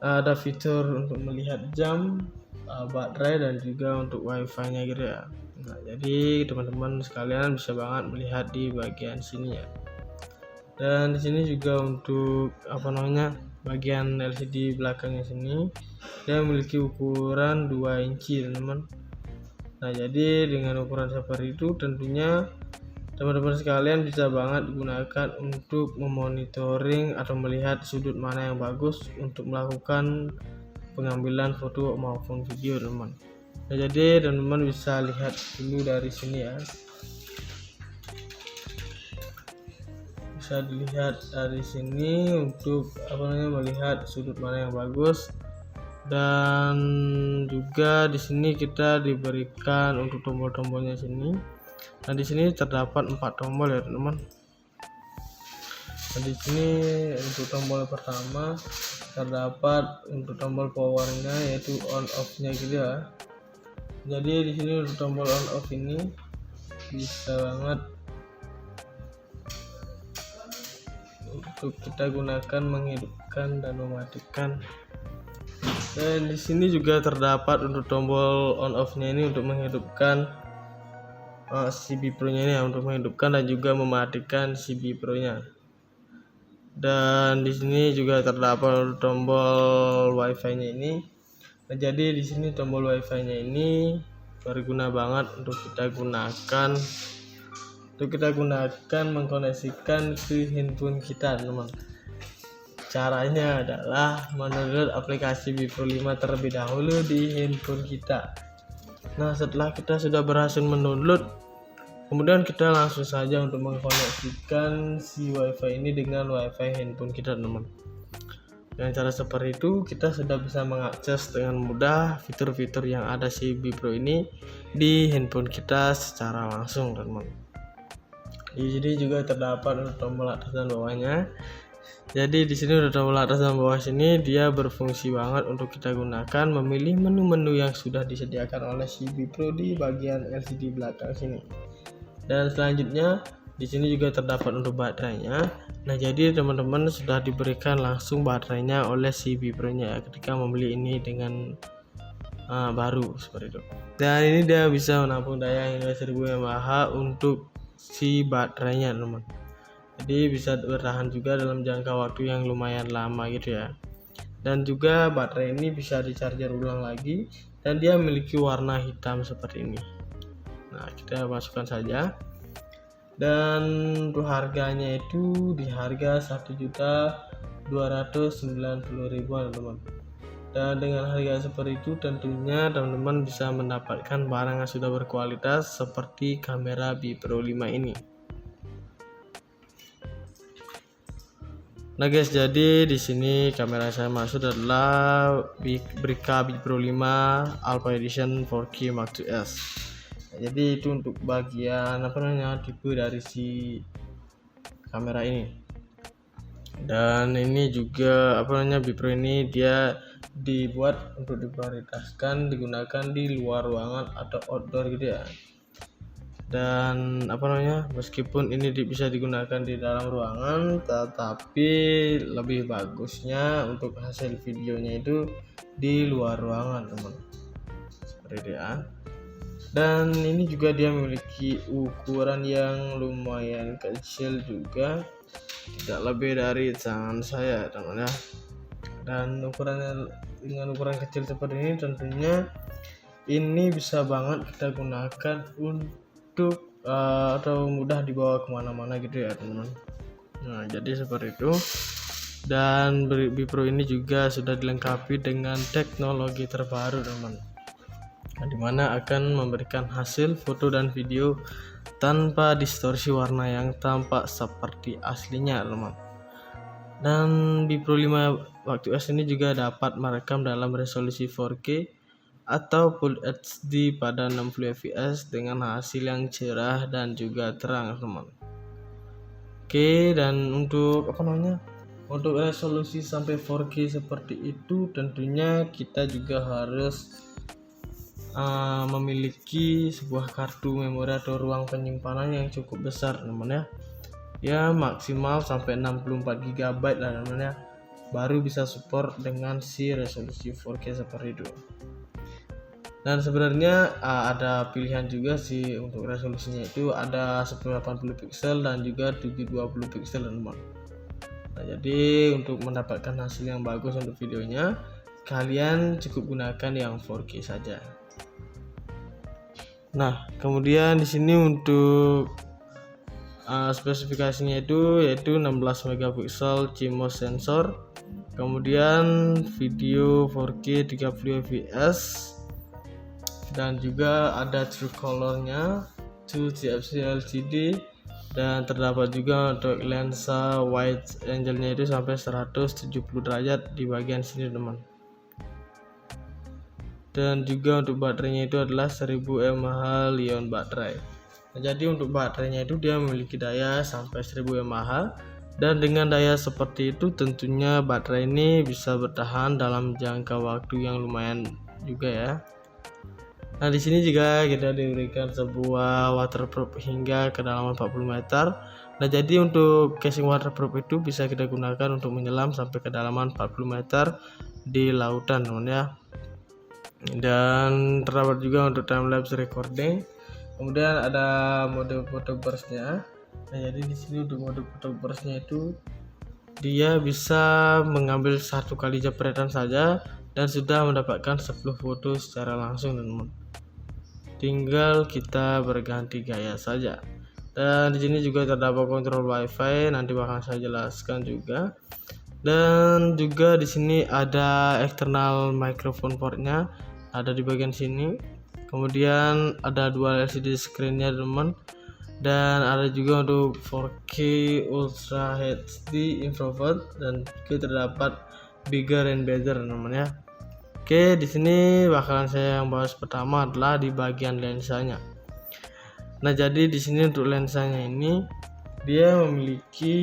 A: ada fitur untuk melihat jam, baterai, dan juga untuk wifi-nya gitu ya. Nah, jadi teman-teman sekalian bisa banget melihat di bagian sini ya. Dan di sini juga untuk bagian LCD belakangnya sini dia memiliki ukuran 2 inci teman-teman. Nah, jadi dengan ukuran seperti itu tentunya teman-teman sekalian bisa banget gunakan untuk memonitoring atau melihat sudut mana yang bagus untuk melakukan pengambilan foto maupun video teman. Nah, jadi teman-teman bisa lihat dulu dari sini ya. Bisa dilihat dari sini untuk melihat sudut mana yang bagus. Dan juga di sini kita diberikan untuk tombol-tombolnya sini. Nah, di sini terdapat 4 tombol ya teman-teman. Nah, di sini untuk tombol pertama terdapat untuk tombol powernya yaitu on off-nya gitu ya. Jadi di sini untuk tombol on off ini bisa banget untuk kita gunakan menghidupkan dan mematikan. Dan di sini juga terdapat untuk tombol on off-nya ini untuk menghidupkan CB Pro-nya ini ya, untuk menghidupkan dan juga mematikan CB Pro-nya. Dan di sini juga terdapat tombol wifi-nya ini. Nah, jadi di sini tombol wifi-nya ini berguna banget untuk kita gunakan mengkoneksikan ke handphone kita teman. Caranya adalah mendownload aplikasi B Pro 5 terlebih dahulu di handphone kita. Nah, setelah kita sudah berhasil mendownload, kemudian kita langsung saja untuk mengkoneksikan si wifi ini dengan wifi handphone kita teman. Dengan cara seperti itu kita sudah bisa mengakses dengan mudah fitur-fitur yang ada si B Pro ini di handphone kita secara langsung teman. Di sini juga terdapat tombol atas dan bawahnya. Jadi di sini udah tombol atas dan bawah sini dia berfungsi banget untuk kita gunakan memilih menu-menu yang sudah disediakan oleh si B Pro di bagian LCD belakang sini. Dan selanjutnya di sini juga terdapat untuk baterainya. Nah, jadi teman-teman sudah diberikan langsung baterainya oleh si B Pro-nya ya, ketika membeli ini dengan baru seperti itu. Dan ini dia bisa menampung daya hingga 1000 mAh untuk si baterainya teman. Jadi bisa bertahan juga dalam jangka waktu yang lumayan lama gitu ya. Dan juga baterai ini bisa di-charger ulang lagi dan dia memiliki warna hitam seperti ini. Nah, kita masukkan saja. Dan untuk harganya itu di harga 1.290.000 teman-teman. Dan dengan harga seperti itu tentunya teman-teman bisa mendapatkan barang yang sudah berkualitas seperti kamera B Pro 5 ini. Nah guys, jadi di sini kamera saya maksud adalah Brica B Pro 5 Alpha Edition 4K Mark IIs. Nah, jadi itu untuk bagian tipe dari si kamera ini. Dan ini juga B Pro ini dia dibuat untuk diprioritaskan digunakan di luar ruangan atau outdoor gitu ya. Dan meskipun ini bisa digunakan di dalam ruangan, tetapi lebih bagusnya untuk hasil videonya itu di luar ruangan teman, seperti itu ya. Dan ini juga dia memiliki ukuran yang lumayan kecil juga, tidak lebih dari tangan saya teman ya. Dan ukurannya dengan ukuran kecil seperti ini, tentunya ini bisa banget kita gunakan untuk atau mudah dibawa kemana-mana gitu ya teman-teman. Nah jadi seperti itu. Dan Bipro ini juga sudah dilengkapi dengan teknologi terbaru teman, dimana akan memberikan hasil foto dan video tanpa distorsi warna yang tampak seperti aslinya teman. Dan Bipro 5 Mark II ini juga dapat merekam dalam resolusi 4K atau Full HD pada 60 fps dengan hasil yang cerah dan juga terang teman. Oke, dan untuk untuk resolusi sampai 4K seperti itu tentunya kita juga harus memiliki sebuah kartu memori atau ruang penyimpanan yang cukup besar teman ya, maksimal sampai 64 GB lah teman ya, baru bisa support dengan si resolusi 4K seperti itu. Dan sebenarnya ada pilihan juga sih untuk resolusinya, itu ada 1080 pixel dan juga 720 pixel teman. Nah jadi untuk mendapatkan hasil yang bagus untuk videonya, kalian cukup gunakan yang 4K saja. Nah kemudian di sini untuk spesifikasinya itu yaitu 16 megapiksel CMOS sensor, kemudian video 4K 30 fps, dan juga ada true colornya, 2 TFT LCD, dan terdapat juga untuk lensa wide angle-nya itu sampai 170 derajat di bagian sini teman. Dan juga untuk baterainya itu adalah 1000 mAh Li-ion baterai. Nah, jadi untuk baterainya itu dia memiliki daya sampai 1000 mAh, dan dengan daya seperti itu tentunya baterai ini bisa bertahan dalam jangka waktu yang lumayan juga ya. Nah di sini juga kita diberikan sebuah waterproof hingga kedalaman 40 meter. Nah jadi untuk casing waterproof itu bisa kita gunakan untuk menyelam sampai kedalaman 40 meter di lautan teman ya. Dan terdapat juga untuk time lapse recording. Kemudian ada mode photo burst-nya. Nah jadi di sini untuk mode photo burst-nya itu dia bisa mengambil satu kali jepretan saja dan sudah mendapatkan 10 foto secara langsung teman. Tinggal kita berganti gaya saja. Dan di sini juga terdapat kontrol WiFi, nanti bakal saya jelaskan juga. Dan juga di sini ada external microphone portnya, ada di bagian sini. Kemudian ada dual LCD screen-nya teman. Dan ada juga untuk 4K Ultra HD infrared, dan juga terdapat bigger and better namanya. Oke, di sini bakalan saya yang bahas pertama adalah di bagian lensanya. Nah, jadi di sini untuk lensanya ini dia memiliki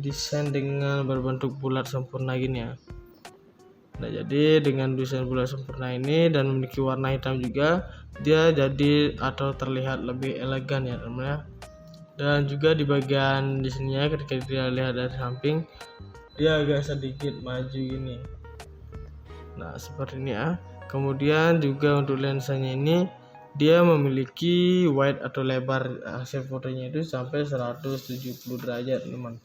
A: desain dengan berbentuk bulat sempurna gini ya. Nah, jadi dengan desain bulat sempurna ini dan memiliki warna hitam juga, dia jadi atau terlihat lebih elegan ya teman ya. Dan juga di bagian di sini ya, ketika kita lihat dari samping, dia agak sedikit maju ini. Nah seperti ini ya. Kemudian juga untuk lensanya ini dia memiliki wide atau lebar hasil fotonya itu sampai 170 derajat teman.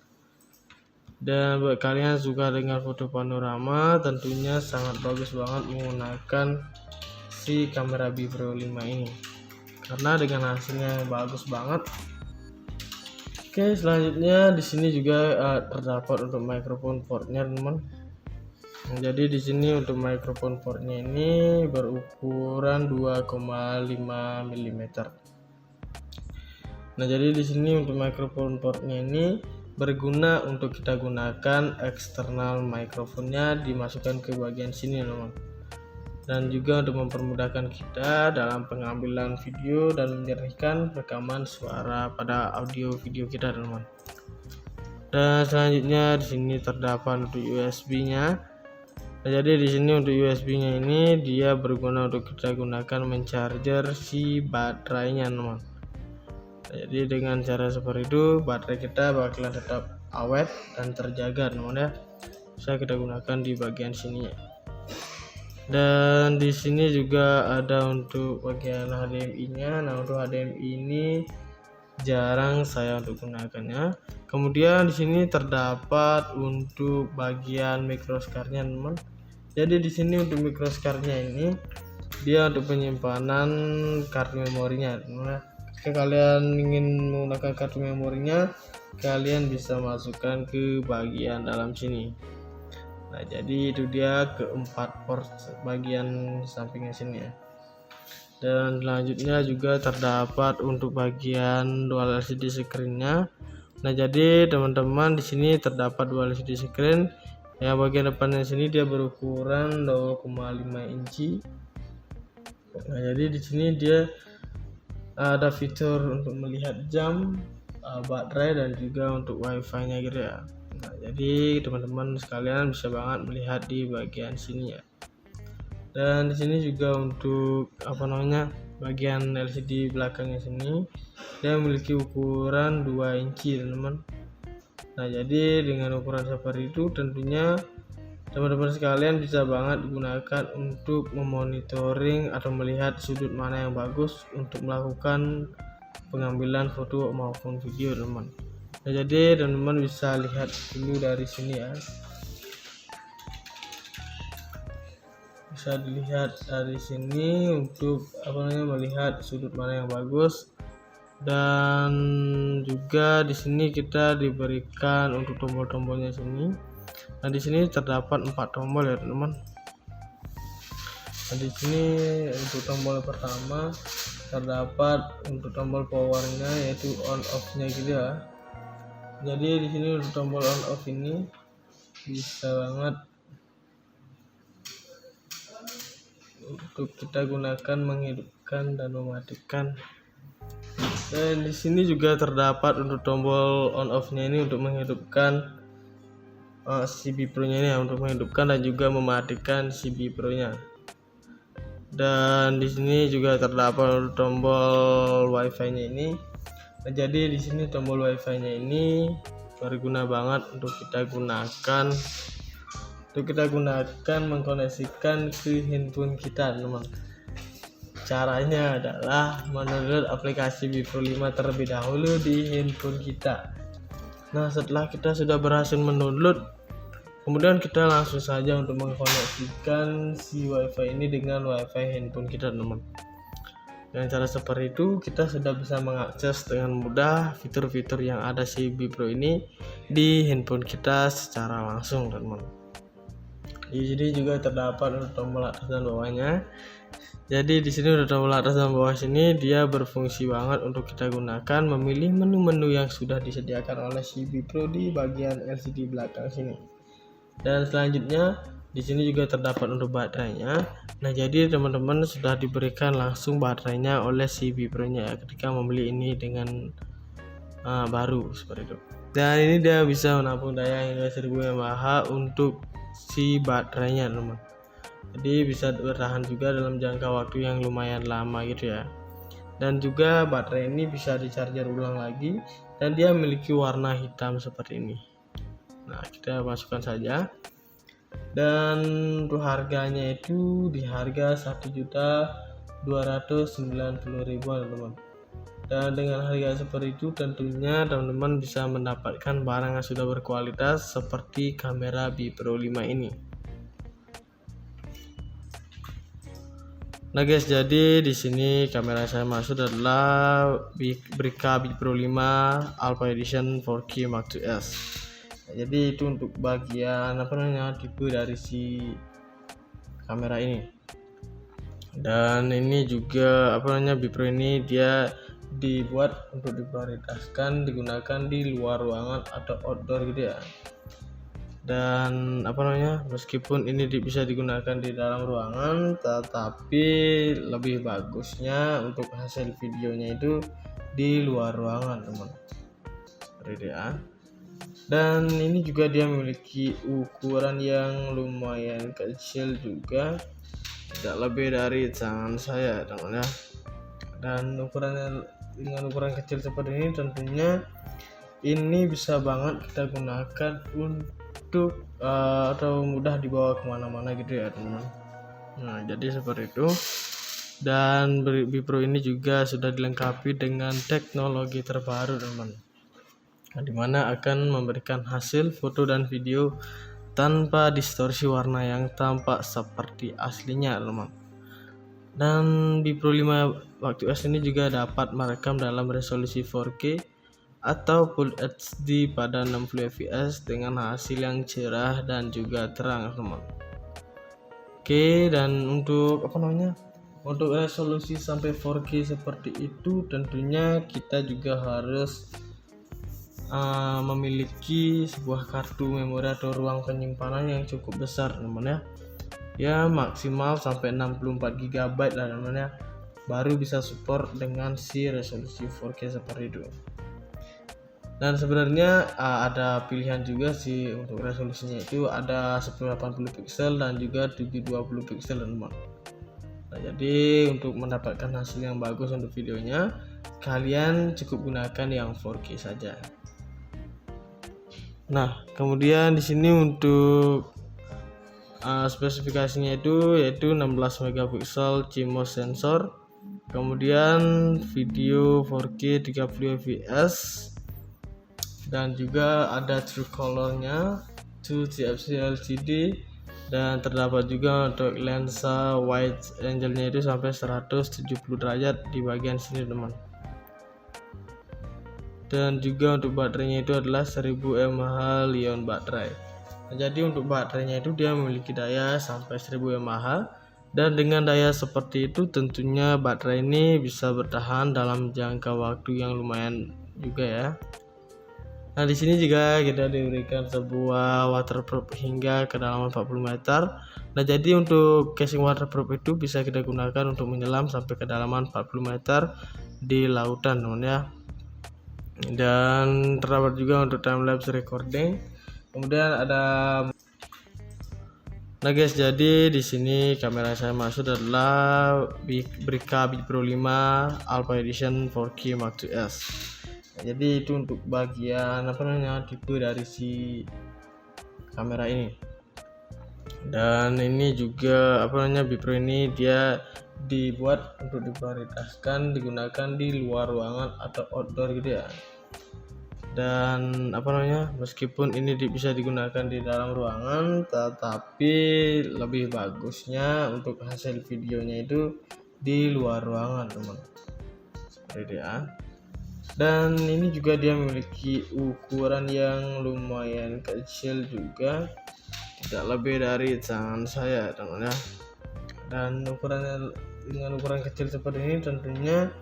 A: Dan buat kalian suka dengan foto panorama, tentunya sangat bagus banget menggunakan si kamera Bipro 5 ini, karena dengan hasilnya yang bagus banget. Oke, selanjutnya di sini juga terdapat untuk microphone portnya teman. Nah, jadi di sini untuk microphone portnya ini berukuran 2,5 mm. Nah, jadi di sini untuk microphone portnya ini berguna untuk kita gunakan eksternal mikrofonnya dimasukkan ke bagian sini teman. Dan juga untuk mempermudahkan kita dalam pengambilan video dan menyernihkan rekaman suara pada audio video kita teman. Dan selanjutnya di sini terdapat untuk USB-nya. Nah, jadi di sini untuk USB-nya ini dia berguna untuk kita gunakan mencharger si baterainya teman. Nah, jadi dengan cara seperti itu baterai kita bakalan tetap awet dan terjaga teman ya. Bisa kita gunakan di bagian sini. Dan di sini juga ada untuk bagian HDMI-nya. Nah untuk HDMI ini jarang saya untuk gunakannya. Kemudian di sini terdapat untuk bagian microSCAR-nya teman. Jadi di sini untuk microscardnya ini dia untuk penyimpanan kartu memorinya. Nah, jika kalian ingin menggunakan kartu memorinya, kalian bisa masukkan ke bagian dalam sini. Nah, jadi itu dia keempat port bagian sampingnya sini ya. Dan selanjutnya juga terdapat untuk bagian dual LCD screen-nya. Nah, jadi teman-teman di sini terdapat dual LCD screen. Yang bagian depannya sini dia berukuran 0,5 inci. Nah, jadi di sini dia ada fitur untuk melihat jam, baterai, dan juga untuk wifi-nya gitu ya. Nah, jadi teman-teman sekalian bisa banget melihat di bagian sini ya. Dan di sini juga untuk bagian LCD belakangnya sini dia memiliki ukuran 2 inci teman-teman. Nah, jadi dengan ukuran seperti itu tentunya teman-teman sekalian bisa banget digunakan untuk memonitoring atau melihat sudut mana yang bagus untuk melakukan pengambilan foto maupun video teman. Nah, jadi teman-teman bisa lihat dulu dari sini ya. Bisa dilihat dari sini untuk melihat sudut mana yang bagus. Dan juga di sini kita diberikan untuk tombol-tombolnya sini. Nah, di sini terdapat 4 tombol ya teman-teman. Nah, di sini untuk tombol pertama terdapat untuk tombol powernya yaitu on off-nya gitu ya. Jadi di sini untuk tombol on off ini bisa banget untuk kita gunakan menghidupkan dan mematikan. Dan di sini juga terdapat untuk tombol on off-nya ini untuk menghidupkan si Bipro-nya ini ya, untuk menghidupkan dan juga mematikan si Bipro-nya. Dan di sini juga terdapat tombol wifi-nya ini. Nah, jadi di sini tombol wifi-nya ini berguna banget untuk kita gunakan mengkoneksikan ke handphone kita teman. Caranya adalah mendownload aplikasi Bipro 5 terlebih dahulu di handphone kita. Nah, setelah kita sudah berhasil mendownload, kemudian kita langsung saja untuk mengkoneksikan si wifi ini dengan wifi handphone kita teman. Dengan cara seperti itu kita sudah bisa mengakses dengan mudah fitur-fitur yang ada si Bipro ini di handphone kita secara langsung teman. Jadi juga terdapat untuk tombol atas dan bawahnya. Jadi di sini udah tombol atas dan bawah sini dia berfungsi banget untuk kita gunakan memilih menu-menu yang sudah disediakan oleh si Bipro di bagian LCD belakang sini. Dan selanjutnya di sini juga terdapat untuk baterainya. Nah, jadi teman-teman sudah diberikan langsung baterainya oleh si Bipro-nya ketika membeli ini dengan baru seperti itu. Dan ini dia bisa menampung daya hingga 1000 mAh untuk si baterainya teman. Jadi bisa bertahan juga dalam jangka waktu yang lumayan lama gitu ya. Dan juga baterai ini bisa di-charger ulang lagi dan dia memiliki warna hitam seperti ini. Nah, kita masukkan saja. Dan untuk harganya itu di harga 1.290.000 teman-teman. Dan dengan harga seperti itu tentunya teman-teman bisa mendapatkan barang yang sudah berkualitas seperti kamera Bipro 5 ini. Nah guys, jadi di sini kamera saya maksud adalah Brica Bipro 5 Alpha Edition 4K Mark IIs. Nah, jadi itu untuk bagian tipe dari si kamera ini. Dan ini juga Bipro ini dia dibuat untuk diprioritaskan digunakan di luar ruangan atau outdoor gitu ya. Dan meskipun ini bisa digunakan di dalam ruangan, tetapi lebih bagusnya untuk hasil videonya itu di luar ruangan teman, seperti itu ya. Dan ini juga dia memiliki ukuran yang lumayan kecil juga, tidak lebih dari tangan saya teman ya. Dan dengan ukuran kecil seperti ini tentunya ini bisa banget kita gunakan untuk atau mudah dibawa kemana-mana gitu ya teman. Nah, jadi seperti itu. Dan Bipro ini juga sudah dilengkapi dengan teknologi terbaru teman, dimana akan memberikan hasil foto dan video tanpa distorsi warna yang tampak seperti aslinya, teman. Dan B Pro 5 WatchOS ini juga dapat merekam dalam resolusi 4K atau Full HD pada 60 fps dengan hasil yang cerah dan juga terang, teman. Oke, dan untuk untuk resolusi sampai 4K seperti itu tentunya kita juga harus memiliki sebuah kartu memori atau ruang penyimpanan yang cukup besar, teman ya, maksimal sampai 64 GB lah, teman ya, baru bisa support dengan si resolusi 4K seperti itu. Dan sebenarnya ada pilihan juga sih untuk resolusinya, itu ada 1080 pixel dan juga 720 pixel, teman. Nah, jadi untuk mendapatkan hasil yang bagus untuk videonya, kalian cukup gunakan yang 4K saja. Nah, kemudian di sini untuk spesifikasinya itu yaitu 16 megapiksel CMOS sensor, kemudian video 4K 30 fps, dan juga ada true colornya, 2 TFT LCD, dan terdapat juga untuk lensa wide angle-nya itu sampai 170 derajat di bagian sini, teman. Dan juga untuk baterainya itu adalah 1000 mAh Li-ion baterai. Nah, jadi untuk baterainya itu dia memiliki daya sampai 1000 mAh, dan dengan daya seperti itu tentunya baterai ini bisa bertahan dalam jangka waktu yang lumayan juga ya. Nah, di sini juga kita diberikan sebuah waterproof hingga kedalaman 40 meter. Nah, jadi untuk casing waterproof itu bisa kita gunakan untuk menyelam sampai kedalaman 40 meter di lautan, teman ya. Dan terdapat juga untuk time lapse recording. Kemudian ada, nah guys, jadi di sini kamera saya maksud adalah Brica B Pro 5 Alpha Edition 4K Mark IIs. Nah, jadi itu untuk bagian tipe dari si kamera ini. Dan ini juga B Pro ini dia dibuat untuk diprioritaskan digunakan di luar ruangan atau outdoor gitu ya. Dan meskipun ini bisa digunakan di dalam ruangan, tetapi lebih bagusnya untuk hasil videonya itu di luar ruangan, teman. Seperti itu ya. Dan ini juga dia memiliki ukuran yang lumayan kecil juga, tidak lebih dari tangan saya, teman ya. Dan dengan ukuran kecil seperti ini tentunya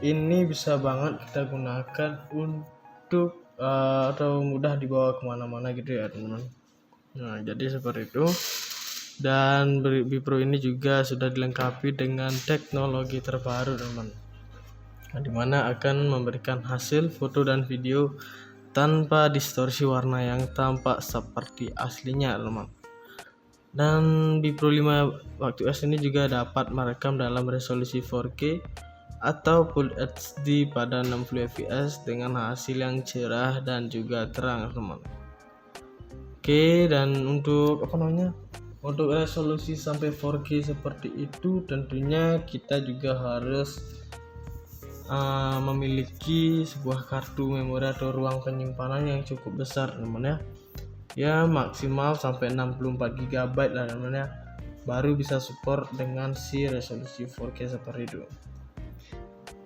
A: ini bisa banget kita gunakan untuk atau mudah dibawa kemana-mana gitu ya, teman. Nah, jadi seperti itu. Dan B Pro ini juga sudah dilengkapi dengan teknologi terbaru, teman, dimana akan memberikan hasil foto dan video tanpa distorsi warna yang tampak seperti aslinya, teman. Dan B Pro 5 WatchOS ini juga dapat merekam dalam resolusi 4K atau Full HD pada 60 fps dengan hasil yang cerah dan juga terang, teman. Oke, dan untuk untuk resolusi sampai 4K seperti itu tentunya kita juga harus memiliki sebuah kartu memori atau ruang penyimpanan yang cukup besar, teman ya, maksimal sampai 64 GB lah, teman ya, baru bisa support dengan si resolusi 4K seperti itu.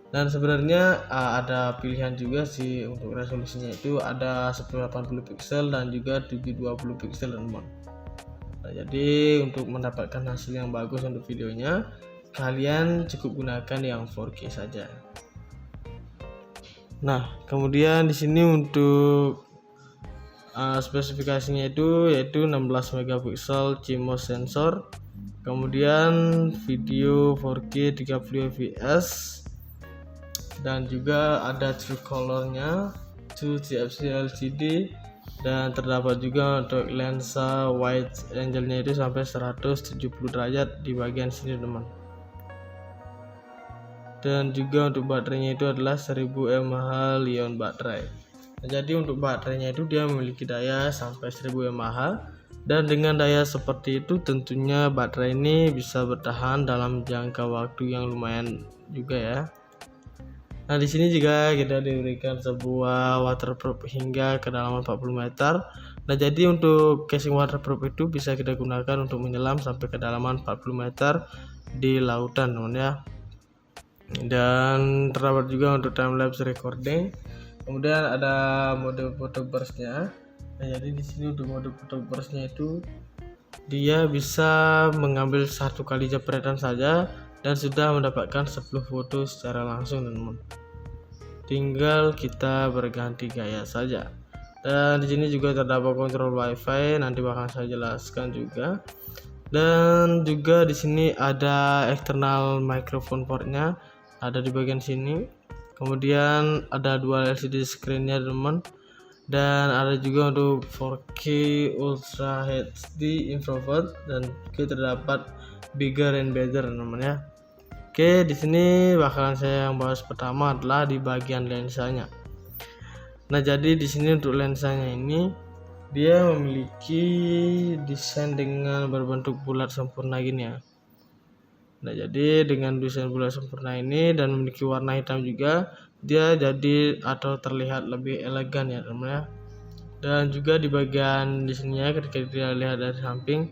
A: Dan sebenarnya ada pilihan juga sih untuk resolusinya, itu ada 1080 pixel dan juga 720 pixel, teman. Nah, jadi untuk mendapatkan hasil yang bagus untuk videonya, kalian cukup gunakan yang 4K saja. Nah, kemudian di sini untuk spesifikasinya itu yaitu 16 megapiksel CMOS sensor, kemudian video 4K 30 fps, dan juga ada true colornya, 2 TFT LCD, dan terdapat juga untuk lensa wide angle-nya itu sampai 170 derajat di bagian sini, teman. Dan juga untuk baterainya itu adalah 1000 mAh Li-ion baterai. Nah, jadi untuk baterainya itu dia memiliki daya sampai 1000 mAh, dan dengan daya seperti itu tentunya baterai ini bisa bertahan dalam jangka waktu yang lumayan juga ya. Nah, di sini juga kita diberikan sebuah waterproof hingga kedalaman 40 meter. Nah, jadi untuk casing waterproof itu bisa kita gunakan untuk menyelam sampai kedalaman 40 meter di lautan, teman ya. Dan terdapat juga untuk time lapse recording. Kemudian ada mode photo burst-nya. Nah, jadi di sini untuk mode photo burst-nya itu dia bisa mengambil satu kali jepretan saja dan sudah mendapatkan 10 foto secara langsung, teman-teman. Tinggal kita berganti gaya saja. Dan di sini juga terdapat kontrol WiFi, nanti bakal saya jelaskan juga. Dan juga di sini ada external microphone portnya, ada di bagian sini. Kemudian ada dua LCD screen-nya, teman. Dan ada juga untuk 4K Ultra HD Infrared dan juga terdapat bigger and better, teman ya. Oke, di sini bakalan saya yang bahas pertama adalah di bagian lensanya. Nah, jadi di sini untuk lensanya ini dia memiliki desain dengan berbentuk bulat sempurna gini ya. Nah, jadi dengan desain bulat sempurna ini dan memiliki warna hitam juga, dia jadi atau terlihat lebih elegan ya, teman ya. Dan juga di bagian di sini ya, ketika kita lihat dari samping,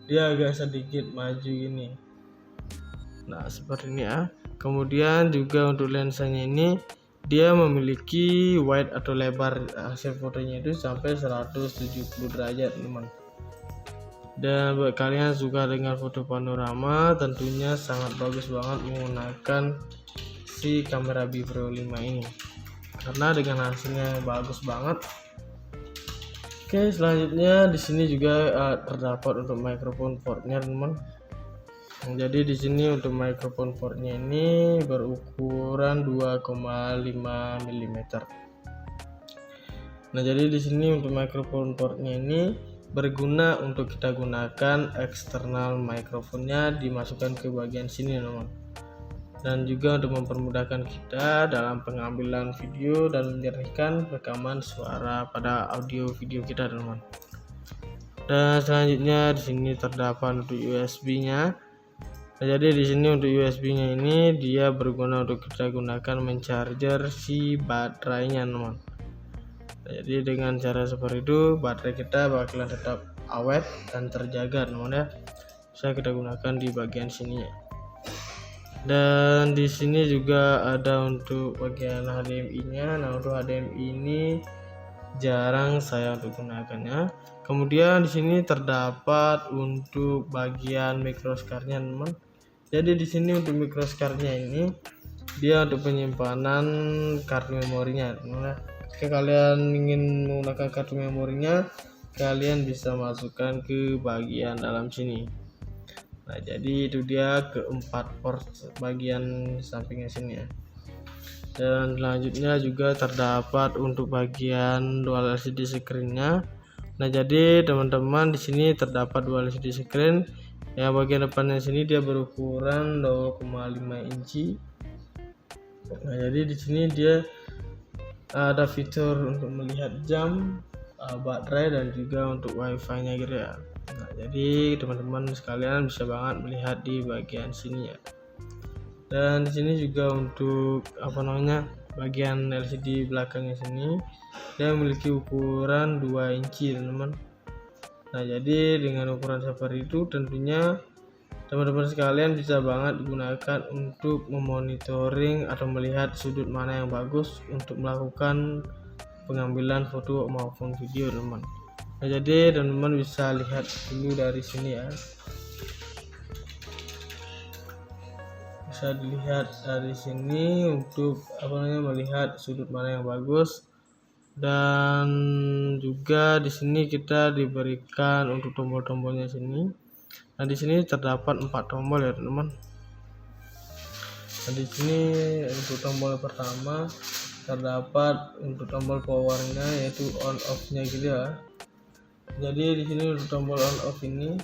A: dia agak sedikit maju gini. Nah, seperti ini ya. Kemudian juga untuk lensanya ini dia memiliki wide atau lebar hasil fotonya itu sampai 170 derajat, teman. Dan buat kalian suka dengan foto panorama, tentunya sangat bagus banget menggunakan si kamera B Pro 5 ini. Karena dengan hasilnya yang bagus banget. Oke, selanjutnya di sini juga terdapat untuk microphone portnya, teman. Jadi di sini untuk microphone portnya ini berukuran 2,5 mm. Nah, jadi di sini untuk microphone portnya ini berguna untuk kita gunakan eksternal mikrofonnya dimasukkan ke bagian sini, teman. Dan juga untuk mempermudahkan kita dalam pengambilan video dan menyerahkan rekaman suara pada audio video kita, teman. Dan selanjutnya di sini terdapat untuk USB-nya. Nah, jadi di sini untuk USB-nya ini dia berguna untuk kita gunakan mencharger si baterainya, teman. Nah, jadi dengan cara seperti itu baterai kita bakalan tetap awet dan terjaga, teman ya. Bisa kita gunakan di bagian sini ya. Dan di sini juga ada untuk bagian HDMI-nya. Nah, untuk HDMI ini jarang saya untuk gunakannya. Kemudian di sini terdapat untuk bagian microscard-nya, teman. Jadi di sini untuk microscard-nya ini dia untuk penyimpanan kartu memorinya, teman. Jika kalian ingin menggunakan kartu memorinya, kalian bisa masukkan ke bagian dalam sini. Nah, jadi itu dia keempat port bagian sampingnya sini ya. Dan selanjutnya juga terdapat untuk bagian dual LCD screen-nya. Nah, jadi teman-teman di sini terdapat dual LCD screen. Yang bagian depannya sini dia berukuran 0,5 inci. Nah, jadi di sini dia ada fitur untuk melihat jam, baterai dan juga untuk wifi-nya gitu ya. Nah, jadi teman-teman sekalian bisa banget melihat di bagian sini ya. Dan di sini juga untuk bagian LCD belakangnya sini dia memiliki ukuran 2 inci, teman-teman. Nah, jadi dengan ukuran seperti itu tentunya teman-teman sekalian bisa banget digunakan untuk memonitoring atau melihat sudut mana yang bagus untuk melakukan pengambilan foto maupun video, teman. Nah, jadi teman-teman bisa lihat dulu dari sini ya. Bisa dilihat dari sini untuk melihat sudut mana yang bagus. Dan juga di sini kita diberikan untuk tombol-tombolnya sini. Nah, di sini terdapat 4 tombol ya, teman. Nah, di sini untuk tombol pertama terdapat untuk tombol powernya yaitu on off-nya gitu ya. Jadi di sini untuk tombol on off ini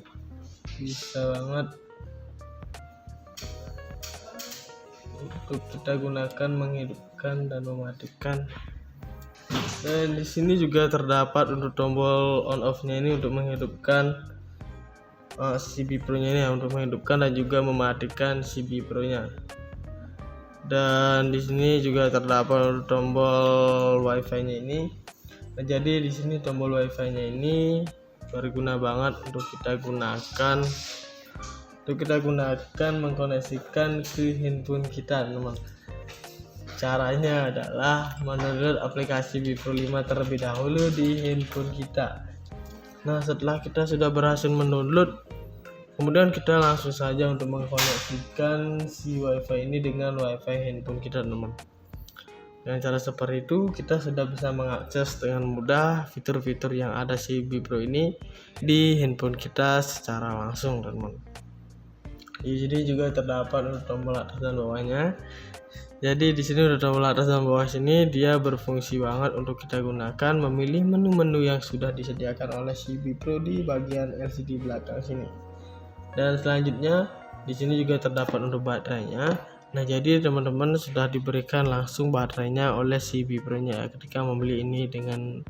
A: bisa banget untuk kita gunakan menghidupkan dan mematikan. Dan di sini juga terdapat untuk tombol on off-nya ini untuk menghidupkan si B Pro-nya ini ya, untuk menghidupkan dan juga mematikan si B Pro-nya. Dan di sini juga terdapat tombol wifi-nya ini. Nah, jadi di sini tombol wifi-nya ini berguna banget untuk kita gunakan mengkoneksikan ke handphone kita, teman. Caranya adalah mendownload aplikasi Bipro 5 terlebih dahulu di handphone kita. Nah, setelah kita sudah berhasil mendownload, kemudian kita langsung saja untuk mengkoneksikan si wifi ini dengan wifi handphone kita, teman. Dengan cara seperti itu kita sudah bisa mengakses dengan mudah fitur-fitur yang ada si Bipro ini di handphone kita secara langsung, teman. Di sini juga terdapat tombol atas dan bawahnya. Jadi di sini udah tombol atas dan bawah sini, dia berfungsi banget untuk kita gunakan memilih menu-menu yang sudah disediakan oleh si Bipro di bagian LCD belakang sini. Dan selanjutnya di sini juga terdapat untuk baterainya. Nah, jadi teman-teman sudah diberikan langsung baterainya oleh si Bipro-nya ketika membeli ini dengan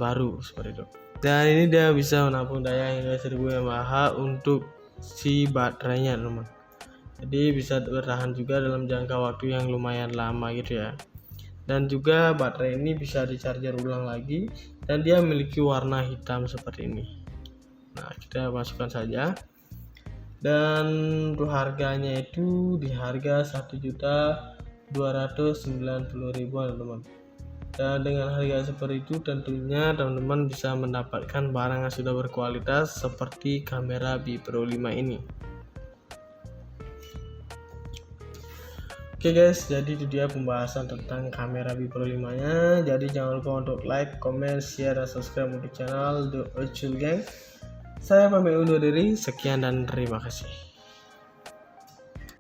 A: baru seperti itu. Dan ini dia bisa menampung daya hingga 1000 mAh untuk si baterainya, teman. Jadi bisa bertahan juga dalam jangka waktu yang lumayan lama gitu ya. Dan juga baterai ini bisa di-charger ulang lagi dan dia memiliki warna hitam seperti ini. Nah, kita masukkan saja. Dan untuk harganya itu di harga 1.290.000, teman. Dan dengan harga seperti itu tentunya teman-teman bisa mendapatkan barang yang sudah berkualitas seperti kamera Bipro 5 ini. Oke guys, jadi itu dia pembahasan tentang kamera Bipro 5 nya. Jadi jangan lupa untuk like, comment, share, dan subscribe untuk channel The Ocul Gang. Saya pamit undur diri, sekian dan terima kasih.